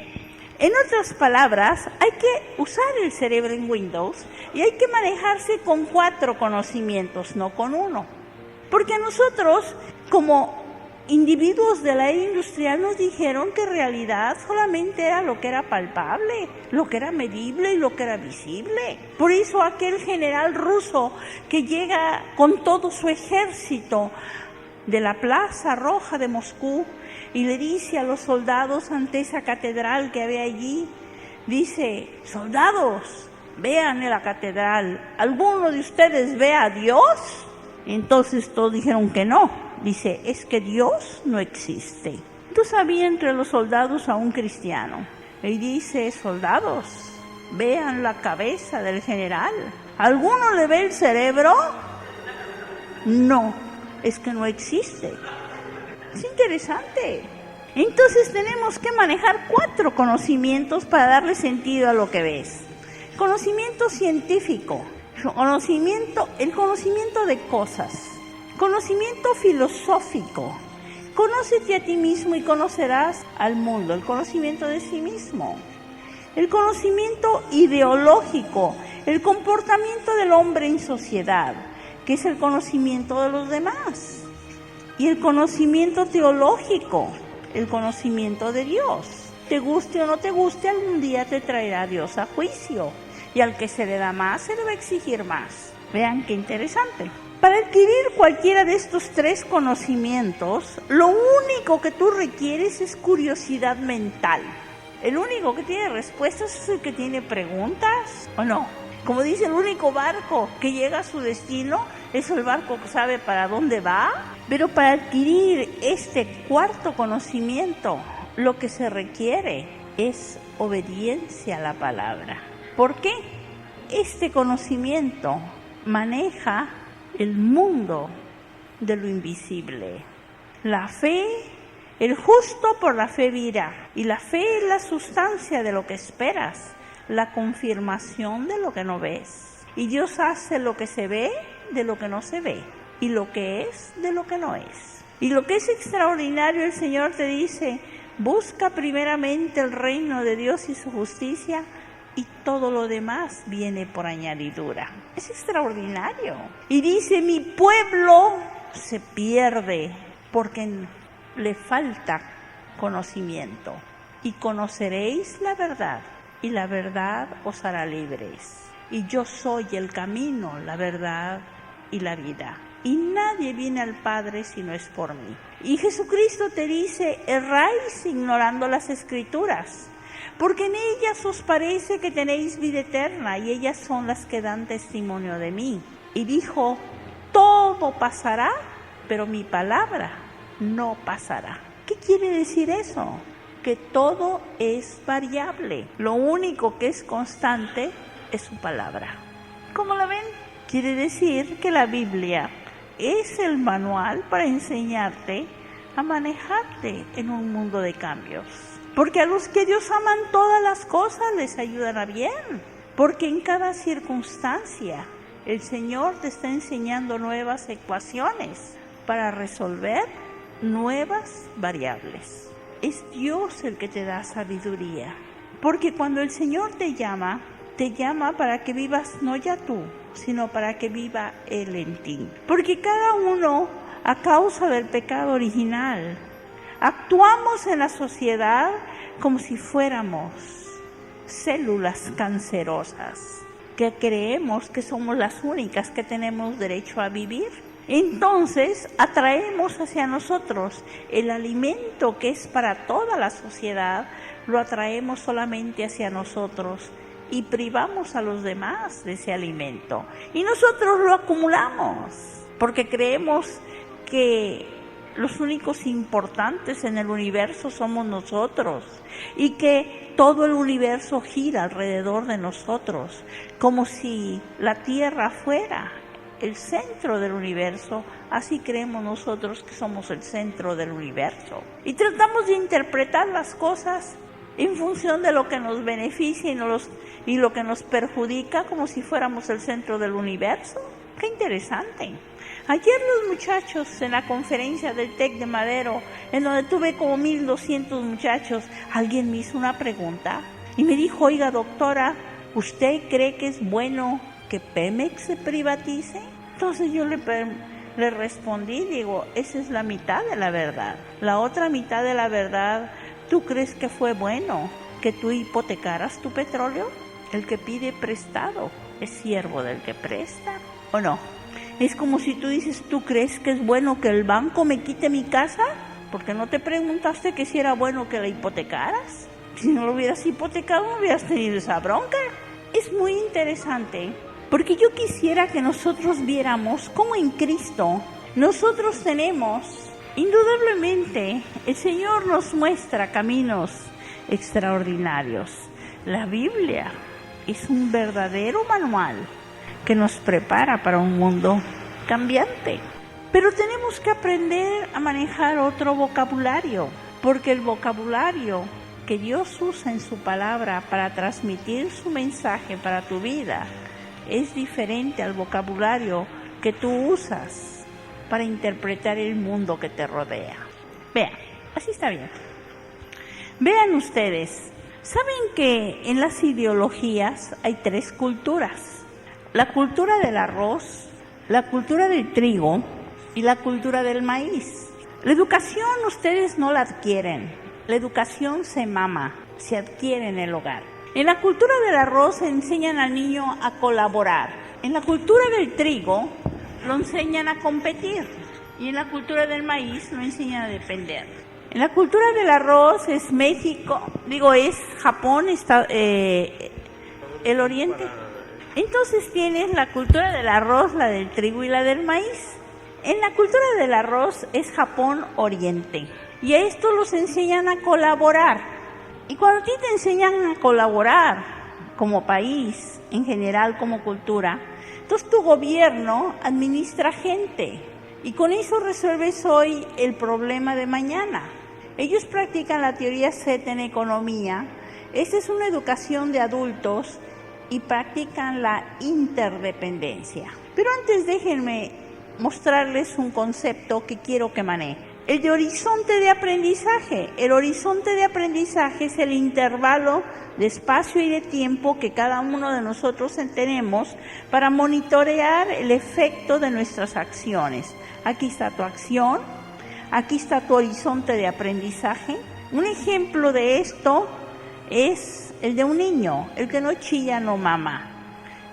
en otras palabras, hay que usar el cerebro en Windows y hay que manejarse con 4 conocimientos, no con 1. Porque a nosotros, como individuos de la era industrial, nos dijeron que realidad solamente era lo que era palpable, lo que era medible y lo que era visible. Por eso aquel general ruso que llega con todo su ejército de la Plaza Roja de Moscú y le dice a los soldados ante esa catedral que había allí, dice, soldados, vean en la catedral, ¿alguno de ustedes ve a Dios? Entonces todos dijeron que no. Dice, es que Dios no existe. Entonces había entre los soldados a un cristiano. Y dice, soldados, vean la cabeza del general. ¿Alguno le ve el cerebro? No, es que no existe. Es interesante. Entonces tenemos que manejar 4 conocimientos para darle sentido a lo que ves. Conocimiento científico, el conocimiento de cosas. Conocimiento filosófico. Conócete a ti mismo y conocerás al mundo. El conocimiento de sí mismo. El conocimiento ideológico. El comportamiento del hombre en sociedad, que es el conocimiento de los demás. Y el conocimiento teológico. El conocimiento de Dios. Te guste o no te guste, algún día te traerá Dios a juicio. Y al que se le da más, se le va a exigir más. Vean qué interesante. Para adquirir cualquiera de estos 3 conocimientos, lo único que tú requieres es curiosidad mental. El único que tiene respuestas es el que tiene preguntas, ¿o no? Como dice, el único barco que llega a su destino es el barco que sabe para dónde va. Pero para adquirir este 4º conocimiento, lo que se requiere es obediencia a la palabra. ¿Por qué? Este conocimiento maneja el mundo de lo invisible. La fe, el justo por la fe vivirá. Y la fe es la sustancia de lo que esperas, la confirmación de lo que no ves. Y Dios hace lo que se ve de lo que no se ve, y lo que es de lo que no es. Y lo que es extraordinario, el Señor te dice, busca primeramente el reino de Dios y su justicia, y todo lo demás viene por añadidura. Es extraordinario. Y dice, mi pueblo se pierde porque le falta conocimiento. Y conoceréis la verdad, y la verdad os hará libres. Y yo soy el camino, la verdad y la vida. Y nadie viene al Padre si no es por mí. Y Jesucristo te dice, erráis ignorando las Escrituras, porque en ellas os parece que tenéis vida eterna, y ellas son las que dan testimonio de mí. Y dijo, todo pasará, pero mi palabra no pasará. ¿Qué quiere decir eso? Que todo es variable. Lo único que es constante es su palabra. ¿Cómo la ven? Quiere decir que la Biblia es el manual para enseñarte a manejarte en un mundo de cambios. Porque a los que Dios aman todas las cosas les ayudará bien. Porque en cada circunstancia el Señor te está enseñando nuevas ecuaciones para resolver nuevas variables. Es Dios el que te da sabiduría. Porque cuando el Señor te llama para que vivas no ya tú, sino para que viva Él en ti. Porque cada uno, a causa del pecado original, actuamos en la sociedad como si fuéramos células cancerosas, que creemos que somos las únicas que tenemos derecho a vivir. Entonces atraemos hacia nosotros el alimento que es para toda la sociedad, lo atraemos solamente hacia nosotros y privamos a los demás de ese alimento. Y nosotros lo acumulamos porque creemos que los únicos importantes en el universo somos nosotros y que todo el universo gira alrededor de nosotros, como si la Tierra fuera el centro del universo. Así creemos nosotros que somos el centro del universo. Y tratamos de interpretar las cosas en función de lo que nos beneficia y lo que nos perjudica, como si fuéramos el centro del universo. ¡Qué interesante! Ayer los muchachos en la conferencia del TEC de Madero, en donde tuve como 1,200 muchachos, alguien me hizo una pregunta y me dijo, oiga doctora, ¿usted cree que es bueno que Pemex se privatice? Entonces yo le respondí, digo, esa es la mitad de la verdad. La otra mitad de la verdad, ¿tú crees que fue bueno que tú hipotecaras tu petróleo? El que pide prestado es siervo del que presta, ¿o no? Es como si tú dices, ¿tú crees que es bueno que el banco me quite mi casa? Porque no te preguntaste que si era bueno que la hipotecaras. Si no lo hubieras hipotecado, no hubieras tenido esa bronca. Es muy interesante, porque yo quisiera que nosotros viéramos cómo en Cristo nosotros tenemos, indudablemente, el Señor nos muestra caminos extraordinarios. La Biblia es un verdadero manual que nos prepara para un mundo cambiante. Pero tenemos que aprender a manejar otro vocabulario, porque el vocabulario que Dios usa en su palabra para transmitir su mensaje para tu vida es diferente al vocabulario que tú usas para interpretar el mundo que te rodea. Vean, así está bien. Vean ustedes, ¿saben que en las ideologías hay 3 culturas? La cultura del arroz, la cultura del trigo y la cultura del maíz. La educación ustedes no la adquieren, la educación se mama, se adquiere en el hogar. En la cultura del arroz enseñan al niño a colaborar. En la cultura del trigo lo enseñan a competir. Y en la cultura del maíz lo enseñan a depender. En la cultura del arroz es México, es Japón, el Oriente. Entonces tienes la cultura del arroz, la del trigo y la del maíz. En la cultura del arroz es Japón Oriente. Y a esto los enseñan a colaborar. Y cuando a ti te enseñan a colaborar como país, en general como cultura, entonces tu gobierno administra gente. Y con eso resuelves hoy el problema de mañana. Ellos practican la teoría Z en economía. Esta es una educación de adultos y practican la interdependencia. Pero antes déjenme mostrarles un concepto que quiero que el de horizonte de aprendizaje. El horizonte de aprendizaje es el intervalo de espacio y de tiempo que cada uno de nosotros tenemos para monitorear el efecto de nuestras acciones. Aquí está tu acción, aquí está tu horizonte de aprendizaje. Un ejemplo de esto es el de un niño, el que no chilla no mama.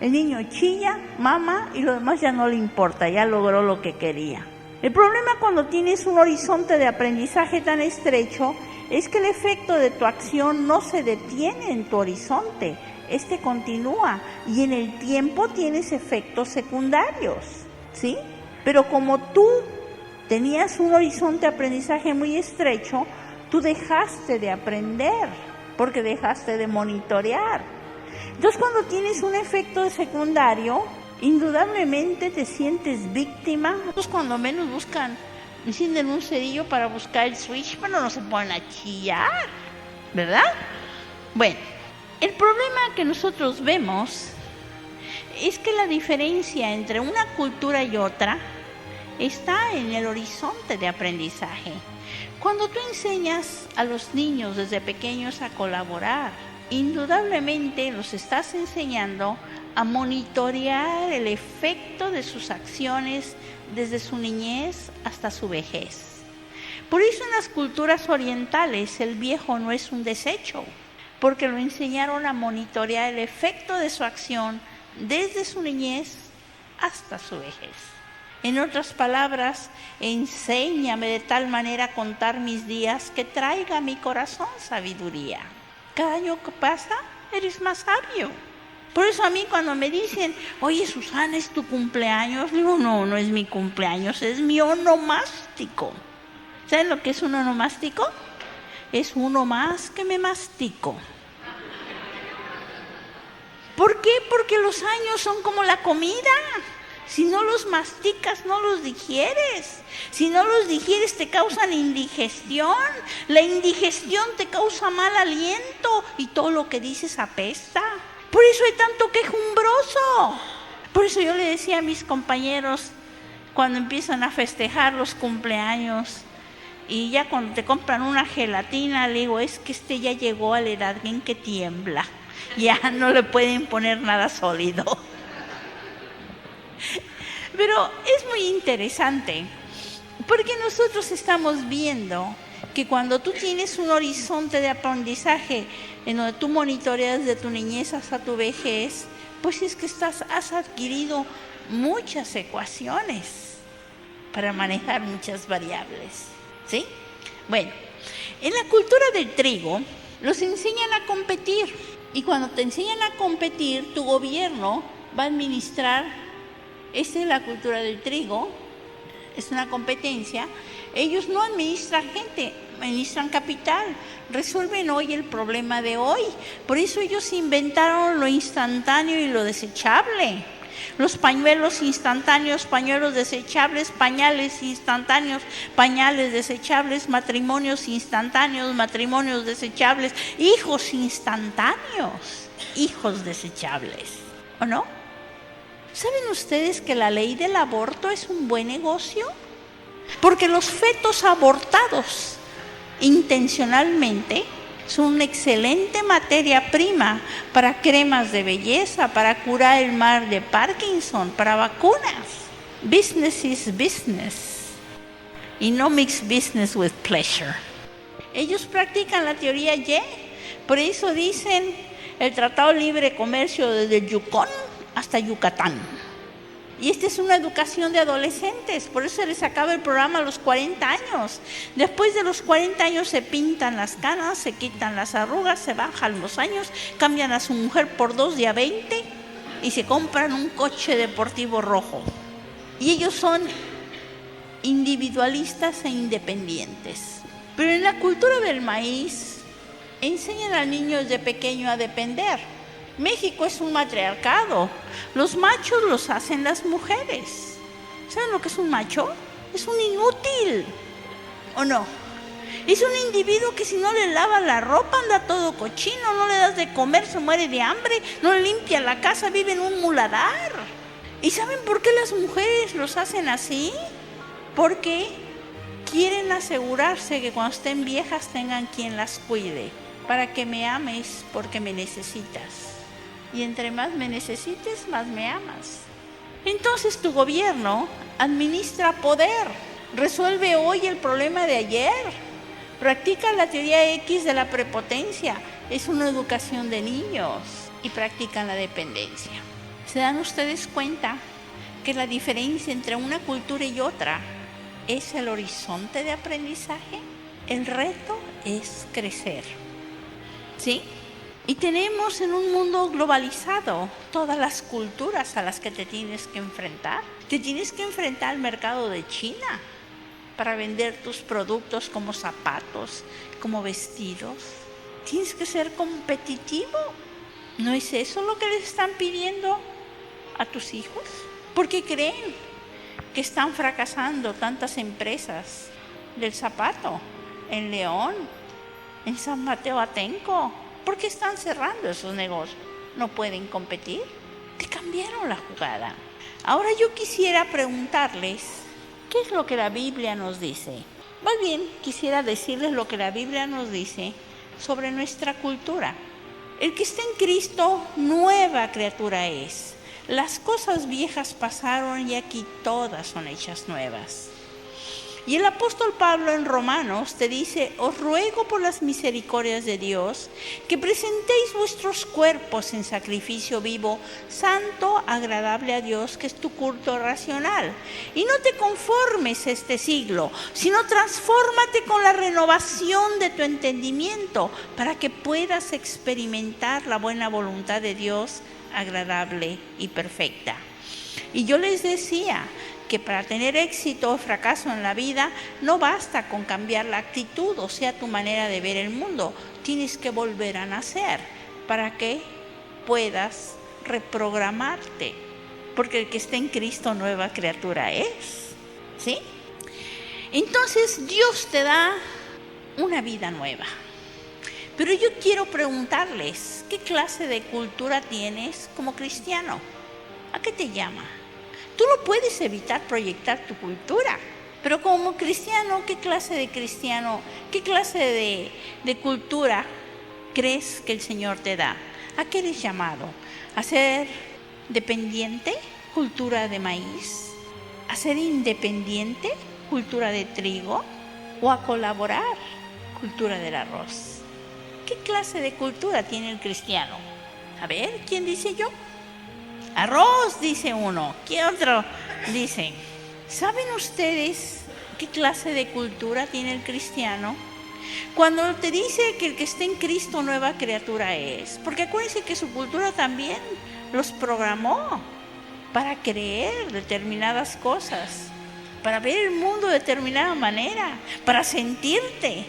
El niño chilla, mama y lo demás ya no le importa, ya logró lo que quería. El problema cuando tienes un horizonte de aprendizaje tan estrecho es que el efecto de tu acción no se detiene en tu horizonte, este continúa y en el tiempo tienes efectos secundarios, ¿sí? Pero como tú tenías un horizonte de aprendizaje muy estrecho, tú dejaste de aprender porque dejaste de monitorear. Entonces, cuando tienes un efecto secundario, indudablemente te sientes víctima. Pues cuando menos encienden un cerillo para buscar el switch, pero no se ponen a chillar, ¿verdad? Bueno, el problema que nosotros vemos es que la diferencia entre una cultura y otra está en el horizonte de aprendizaje. Cuando tú enseñas a los niños desde pequeños a colaborar, indudablemente los estás enseñando a monitorear el efecto de sus acciones desde su niñez hasta su vejez. Por eso en las culturas orientales el viejo no es un desecho, porque lo enseñaron a monitorear el efecto de su acción desde su niñez hasta su vejez. En otras palabras, enséñame de tal manera a contar mis días que traiga a mi corazón sabiduría. Cada año que pasa, eres más sabio. Por eso a mí cuando me dicen, oye Susana, ¿es tu cumpleaños? Digo, no es mi cumpleaños, es mi onomástico. ¿Saben lo que es un onomástico? Es uno más que me mastico. ¿Por qué? Porque los años son como la comida. Si no los masticas, no los digieres. Si no los digieres, te causan indigestión. La indigestión te causa mal aliento y todo lo que dices apesta. Por eso hay tanto quejumbroso. Por eso yo le decía a mis compañeros, cuando empiezan a festejar los cumpleaños, y ya cuando te compran una gelatina, le digo, es que ya llegó a la edad en que tiembla. Ya no le pueden poner nada sólido. Pero es muy interesante, porque nosotros estamos viendo que cuando tú tienes un horizonte de aprendizaje en donde tú monitoreas de tu niñez hasta tu vejez, pues es que has adquirido muchas ecuaciones para manejar muchas variables, ¿sí? Bueno, en la cultura del trigo los enseñan a competir, y cuando te enseñan a competir, tu gobierno va a administrar. Esta es la cultura del trigo, es una competencia. Ellos no administran gente, administran capital, resuelven hoy el problema de hoy. Por eso ellos inventaron lo instantáneo y lo desechable. Los pañuelos instantáneos, pañuelos desechables, pañales instantáneos, pañales desechables, matrimonios instantáneos, matrimonios desechables, hijos instantáneos, hijos desechables, ¿o no? ¿Saben ustedes que la ley del aborto es un buen negocio? Porque los fetos abortados intencionalmente son una excelente materia prima para cremas de belleza, para curar el mal de Parkinson, para vacunas. Business is business. Y no mix business with pleasure. Ellos practican la teoría Y. Por eso dicen el Tratado de Libre Comercio desde el Yukón hasta Yucatán. Y esta es una educación de adolescentes, por eso se les acaba el programa a los 40 años. Después de los 40 años se pintan las canas, se quitan las arrugas, se bajan los años, cambian a su mujer por 2 de a 20 y se compran un coche deportivo rojo. Y ellos son individualistas e independientes. Pero en la cultura del maíz enseñan al niño desde pequeño a depender. México es un matriarcado. Los machos los hacen las mujeres. ¿Saben lo que es un macho? Es un inútil, ¿o no? Es un individuo que si no le lava la ropa anda todo cochino, no le das de comer, se muere de hambre, no le limpia la casa, vive en un muladar. ¿Y saben por qué las mujeres los hacen así? Porque quieren asegurarse que cuando estén viejas tengan quien las cuide, para que me ames porque me necesitas. Y entre más me necesites, más me amas. Entonces tu gobierno administra poder, resuelve hoy el problema de ayer, practica la teoría X de la prepotencia, es una educación de niños y practican la dependencia. ¿Se dan ustedes cuenta que la diferencia entre una cultura y otra es el horizonte de aprendizaje? El reto es crecer, ¿sí? Y tenemos en un mundo globalizado todas las culturas a las que te tienes que enfrentar. Te tienes que enfrentar al mercado de China para vender tus productos como zapatos, como vestidos. Tienes que ser competitivo. ¿No es eso lo que les están pidiendo a tus hijos? ¿Por qué creen que están fracasando tantas empresas del zapato en León, en San Mateo Atenco? ¿Por qué están cerrando esos negocios? ¿No pueden competir? Te cambiaron la jugada. Ahora yo quisiera preguntarles, ¿qué es lo que la Biblia nos dice? Más bien, quisiera decirles lo que la Biblia nos dice sobre nuestra cultura. El que está en Cristo, nueva criatura es. Las cosas viejas pasaron y aquí todas son hechas nuevas. Y el apóstol Pablo en Romanos te dice: os ruego por las misericordias de Dios que presentéis vuestros cuerpos en sacrificio vivo, santo, agradable a Dios, que es tu culto racional. Y no te conformes a este siglo, sino transfórmate con la renovación de tu entendimiento para que puedas experimentar la buena voluntad de Dios, agradable y perfecta. Y yo les decía que para tener éxito o fracaso en la vida no basta con cambiar la actitud, o sea, tu manera de ver el mundo. Tienes que volver a nacer para que puedas reprogramarte, porque el que está en Cristo nueva criatura es, ¿sí? Entonces Dios te da una vida nueva. Pero yo quiero preguntarles, ¿qué clase de cultura tienes como cristiano? ¿A qué te llama? Tú no puedes evitar proyectar tu cultura, pero como cristiano, ¿qué clase de cristiano, qué clase de cultura crees que el Señor te da? ¿A qué eres llamado? ¿A ser dependiente? ¿Cultura de maíz? ¿A ser independiente? ¿Cultura de trigo? ¿O a colaborar? ¿Cultura del arroz? ¿Qué clase de cultura tiene el cristiano? A ver, ¿quién dice yo? Arroz, dice uno. ¿Qué otro dice? ¿Saben ustedes qué clase de cultura tiene el cristiano? Cuando te dice que el que está en Cristo nueva criatura es, porque acuérdense que su cultura también los programó para creer determinadas cosas, para ver el mundo de determinada manera, para sentirte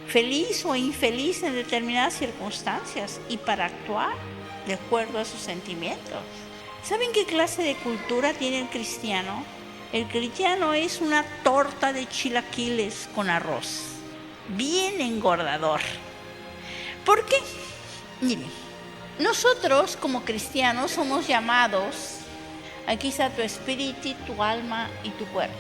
feliz o infeliz en determinadas circunstancias y para actuar de acuerdo a sus sentimientos. ¿Saben qué clase de cultura tiene el cristiano? El cristiano es una torta de chilaquiles con arroz, bien engordador. ¿Por qué? Miren, nosotros como cristianos somos llamados, aquí está tu espíritu, tu alma y tu cuerpo.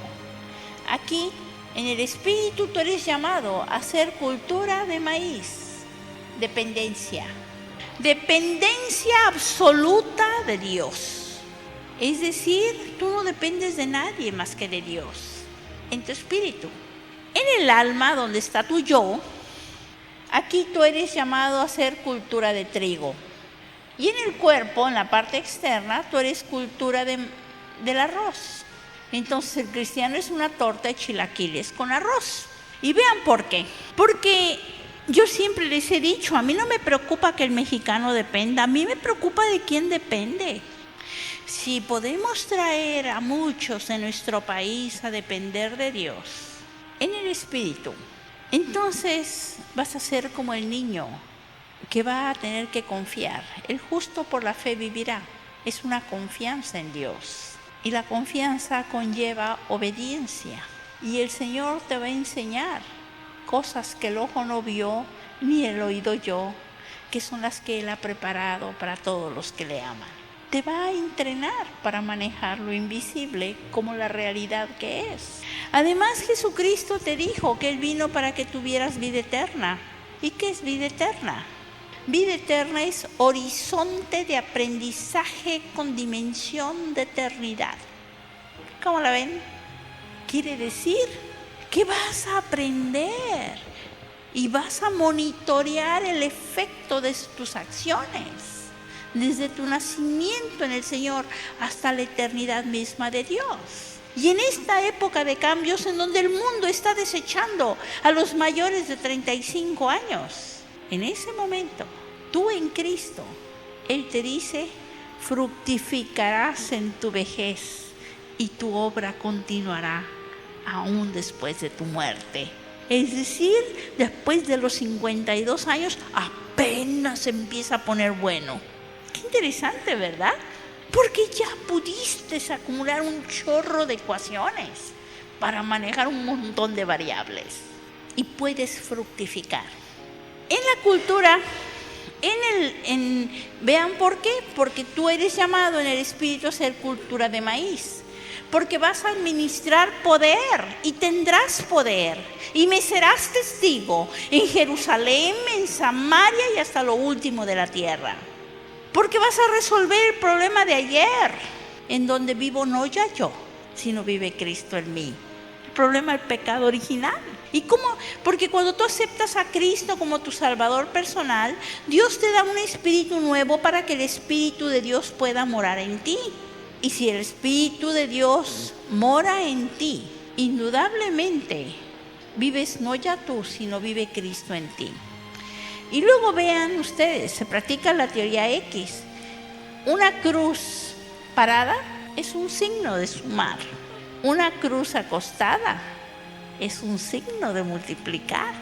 Aquí en el espíritu tú eres llamado a hacer cultura de maíz, dependencia absoluta de Dios. Es decir, tú no dependes de nadie más que de Dios, en tu espíritu. En el alma, donde está tu yo, aquí tú eres llamado a hacer cultura de trigo. Y en el cuerpo, en la parte externa, tú eres cultura del arroz. Entonces el cristiano es una torta de chilaquiles con arroz. Y vean por qué. Porque yo siempre les he dicho, a mí no me preocupa que el mexicano dependa, a mí me preocupa de quién depende. Si podemos traer a muchos en nuestro país a depender de Dios, en el espíritu, entonces vas a ser como el niño que va a tener que confiar. El justo por la fe vivirá. Es una confianza en Dios. Y la confianza conlleva obediencia. Y el Señor te va a enseñar cosas que el ojo no vio, ni el oído oyó, que son las que Él ha preparado para todos los que le aman. te va a entrenar para manejar lo invisible como la realidad que es. Además, Jesucristo te dijo que Él vino para que tuvieras vida eterna. ¿Y qué es vida eterna? Vida eterna es horizonte de aprendizaje con dimensión de eternidad. ¿Cómo la ven? Quiere decir que vas a aprender y vas a monitorear el efecto de tus acciones, desde tu nacimiento en el Señor hasta la eternidad misma de Dios. Y en esta época de cambios en donde el mundo está desechando a los mayores de 35 años, en ese momento, tú en Cristo, Él te dice, fructificarás en tu vejez y tu obra continuará aún después de tu muerte. Es decir, después de los 52 años apenas empieza a poner bueno. Qué interesante, ¿verdad? Porque ya pudiste acumular un chorro de ecuaciones para manejar un montón de variables y puedes fructificar. En la cultura, vean por qué, porque tú eres llamado en el Espíritu a ser cultura de maíz. Porque vas a administrar poder y tendrás poder y me serás testigo en Jerusalén, en Samaria y hasta lo último de la tierra. Porque vas a resolver el problema de ayer, en donde vivo no ya yo, sino vive Cristo en mí. El problema del pecado original. ¿Y cómo? Porque cuando tú aceptas a Cristo como tu Salvador personal, Dios te da un espíritu nuevo para que el Espíritu de Dios pueda morar en ti. Y si el Espíritu de Dios mora en ti, indudablemente vives no ya tú, sino vive Cristo en ti. Y luego vean ustedes, se practica la teoría X. Una cruz parada es un signo de sumar. Una cruz acostada es un signo de multiplicar.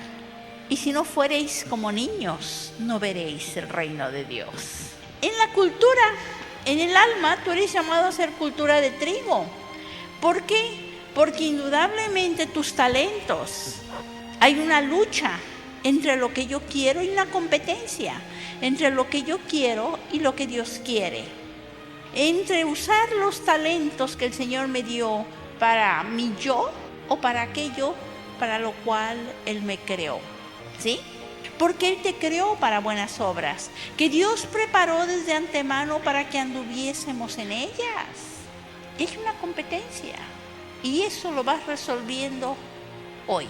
Y si no fuereis como niños, no veréis el reino de Dios. En la cultura, en el alma, tú eres llamado a ser cultura de trigo. ¿Por qué? Porque indudablemente tus talentos, hay una lucha entre lo que yo quiero y la competencia, entre lo que yo quiero y lo que Dios quiere, entre usar los talentos que el Señor me dio para mi yo o para aquello para lo cual Él me creó, ¿sí? Porque Él te creó para buenas obras, que Dios preparó desde antemano para que anduviésemos en ellas. Es una competencia y eso lo vas resolviendo hoy,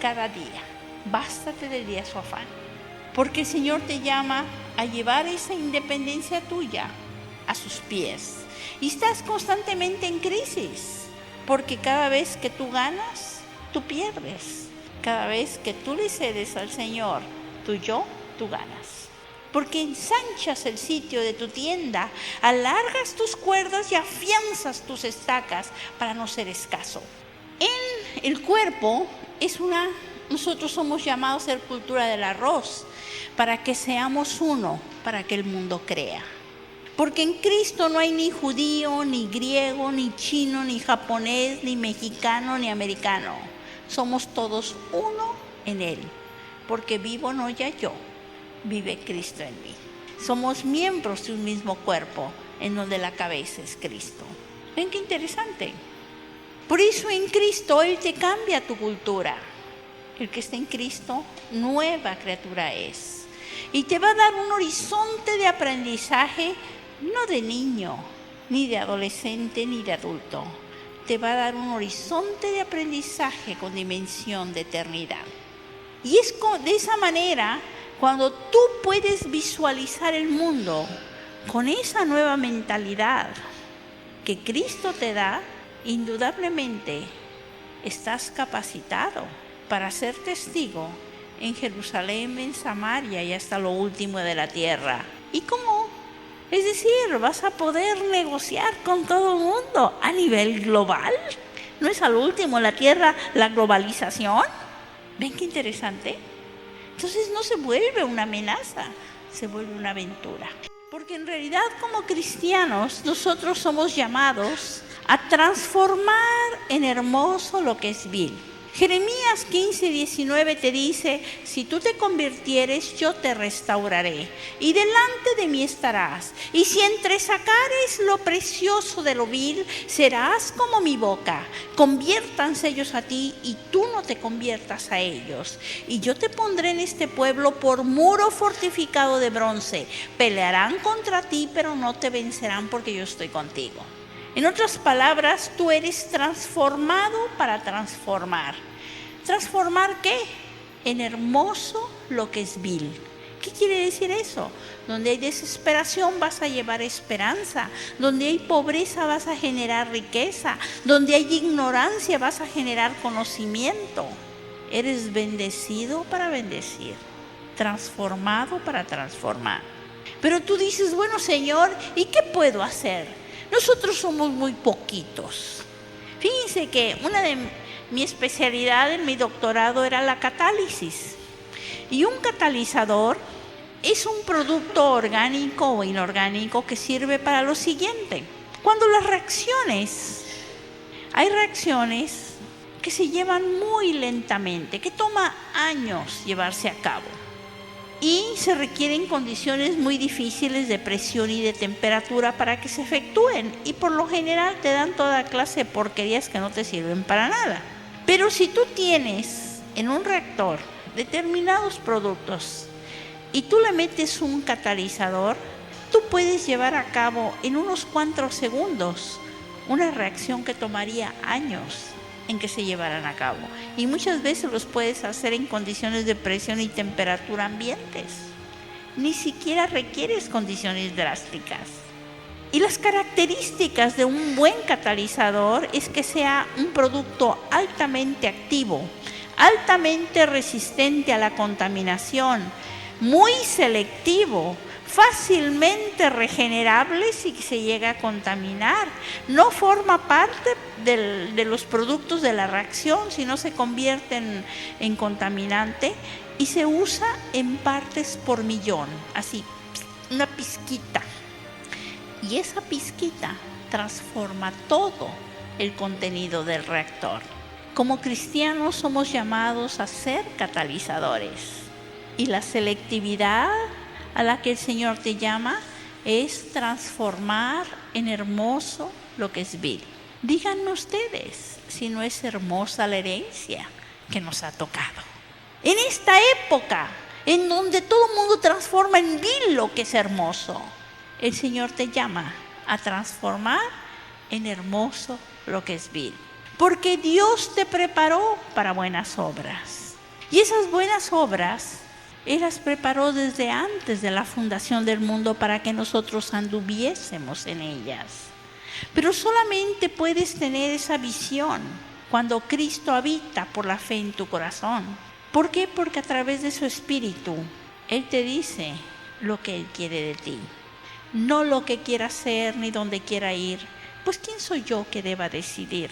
cada día. Bástate del día su afán, porque el Señor te llama a llevar esa independencia tuya a sus pies. Y estás constantemente en crisis, porque cada vez que tú ganas, tú pierdes. Cada vez que tú le cedes al Señor tu yo, tú ganas. Porque ensanchas el sitio de tu tienda, alargas tus cuerdas y afianzas tus estacas para no ser escaso. En el cuerpo nosotros somos llamados a ser cultura del arroz, para que seamos uno, para que el mundo crea. Porque en Cristo no hay ni judío, ni griego, ni chino, ni japonés, ni mexicano, ni americano. Somos todos uno en Él, porque vivo no ya yo, vive Cristo en mí. Somos miembros de un mismo cuerpo, en donde la cabeza es Cristo. ¿Ven qué interesante? Por eso en Cristo Él te cambia tu cultura. El que está en Cristo, nueva criatura es. Y te va a dar un horizonte de aprendizaje, no de niño, ni de adolescente, ni de adulto. Te va a dar un horizonte de aprendizaje con dimensión de eternidad. Y es de esa manera cuando tú puedes visualizar el mundo con esa nueva mentalidad que Cristo te da, indudablemente estás capacitado para ser testigo en Jerusalén, en Samaria y hasta lo último de la tierra. ¿Y cómo? Es decir, vas a poder negociar con todo el mundo a nivel global. ¿No es al último la tierra la globalización? ¿Ven qué interesante? Entonces no se vuelve una amenaza, se vuelve una aventura. Porque en realidad como cristianos nosotros somos llamados a transformar en hermoso lo que es vil. Jeremías 15:19 te dice: si tú te convirtieres, yo te restauraré, y delante de mí estarás. Y si entresacares lo precioso de lo vil, serás como mi boca. Conviértanse ellos a ti, y tú no te conviertas a ellos. Y yo te pondré en este pueblo por muro fortificado de bronce. Pelearán contra ti, pero no te vencerán, porque yo estoy contigo. En otras palabras, tú eres transformado para transformar. ¿Transformar qué? En hermoso lo que es vil. ¿Qué quiere decir eso? Donde hay desesperación vas a llevar esperanza. Donde hay pobreza vas a generar riqueza. Donde hay ignorancia vas a generar conocimiento. Eres bendecido para bendecir. Transformado para transformar. Pero tú dices: bueno, Señor, ¿y qué puedo hacer? Nosotros somos muy poquitos. Fíjense que una de mi especialidad en mi doctorado era la catálisis. Y un catalizador es un producto orgánico o inorgánico que sirve para lo siguiente. Cuando hay reacciones que se llevan muy lentamente, que toma años llevarse a cabo. Y se requieren condiciones muy difíciles de presión y de temperatura para que se efectúen. Y por lo general te dan toda clase de porquerías que no te sirven para nada. Pero si tú tienes en un reactor determinados productos y tú le metes un catalizador, tú puedes llevar a cabo en unos cuantos segundos una reacción que tomaría años en que se llevaran a cabo. Y muchas veces los puedes hacer en condiciones de presión y temperatura ambientes. Ni siquiera requieres condiciones drásticas. Y las características de un buen catalizador es que sea un producto altamente activo, altamente resistente a la contaminación, muy selectivo, fácilmente regenerable si se llega a contaminar. No forma parte de los productos de la reacción, sino se convierte en contaminante y se usa en partes por millón, así, una pizquita. Y esa pizquita transforma todo el contenido del reactor. Como cristianos somos llamados a ser catalizadores. Y la selectividad a la que el Señor te llama es transformar en hermoso lo que es vil. Díganme ustedes si no es hermosa la herencia que nos ha tocado. En esta época en donde todo el mundo transforma en vil lo que es hermoso, el Señor te llama a transformar en hermoso lo que es vil. Porque Dios te preparó para buenas obras. Y esas buenas obras Él las preparó desde antes de la fundación del mundo para que nosotros anduviésemos en ellas. Pero solamente puedes tener esa visión cuando Cristo habita por la fe en tu corazón. ¿Por qué? Porque a través de su Espíritu Él te dice lo que Él quiere de ti. No lo que quiera hacer ni dónde quiera ir. Pues ¿quién soy yo que deba decidir?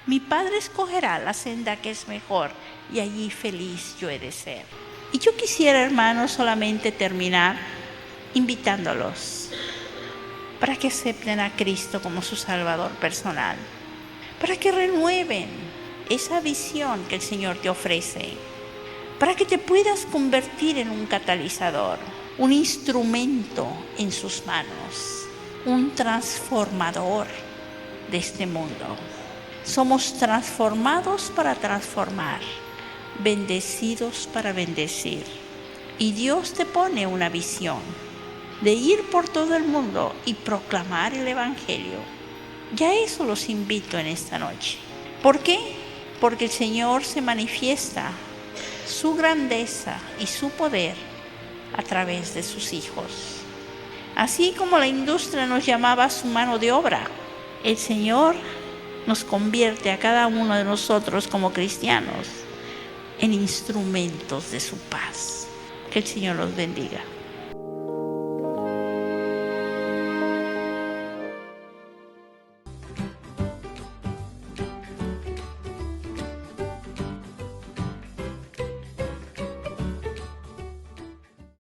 Mi Padre escogerá la senda que es mejor y allí feliz yo he de ser. Y yo quisiera, hermanos, solamente terminar invitándolos para que acepten a Cristo como su Salvador personal, para que renueven esa visión que el Señor te ofrece, para que te puedas convertir en un catalizador, un instrumento en sus manos, un transformador de este mundo. Somos transformados para transformar, bendecidos para bendecir. Y Dios te pone una visión de ir por todo el mundo y proclamar el Evangelio. Ya eso los invito en esta noche. ¿Por qué? Porque el Señor se manifiesta su grandeza y su poder a través de sus hijos. Así como la industria nos llamaba a su mano de obra, el Señor nos convierte a cada uno de nosotros como cristianos en instrumentos de su paz. Que el Señor los bendiga.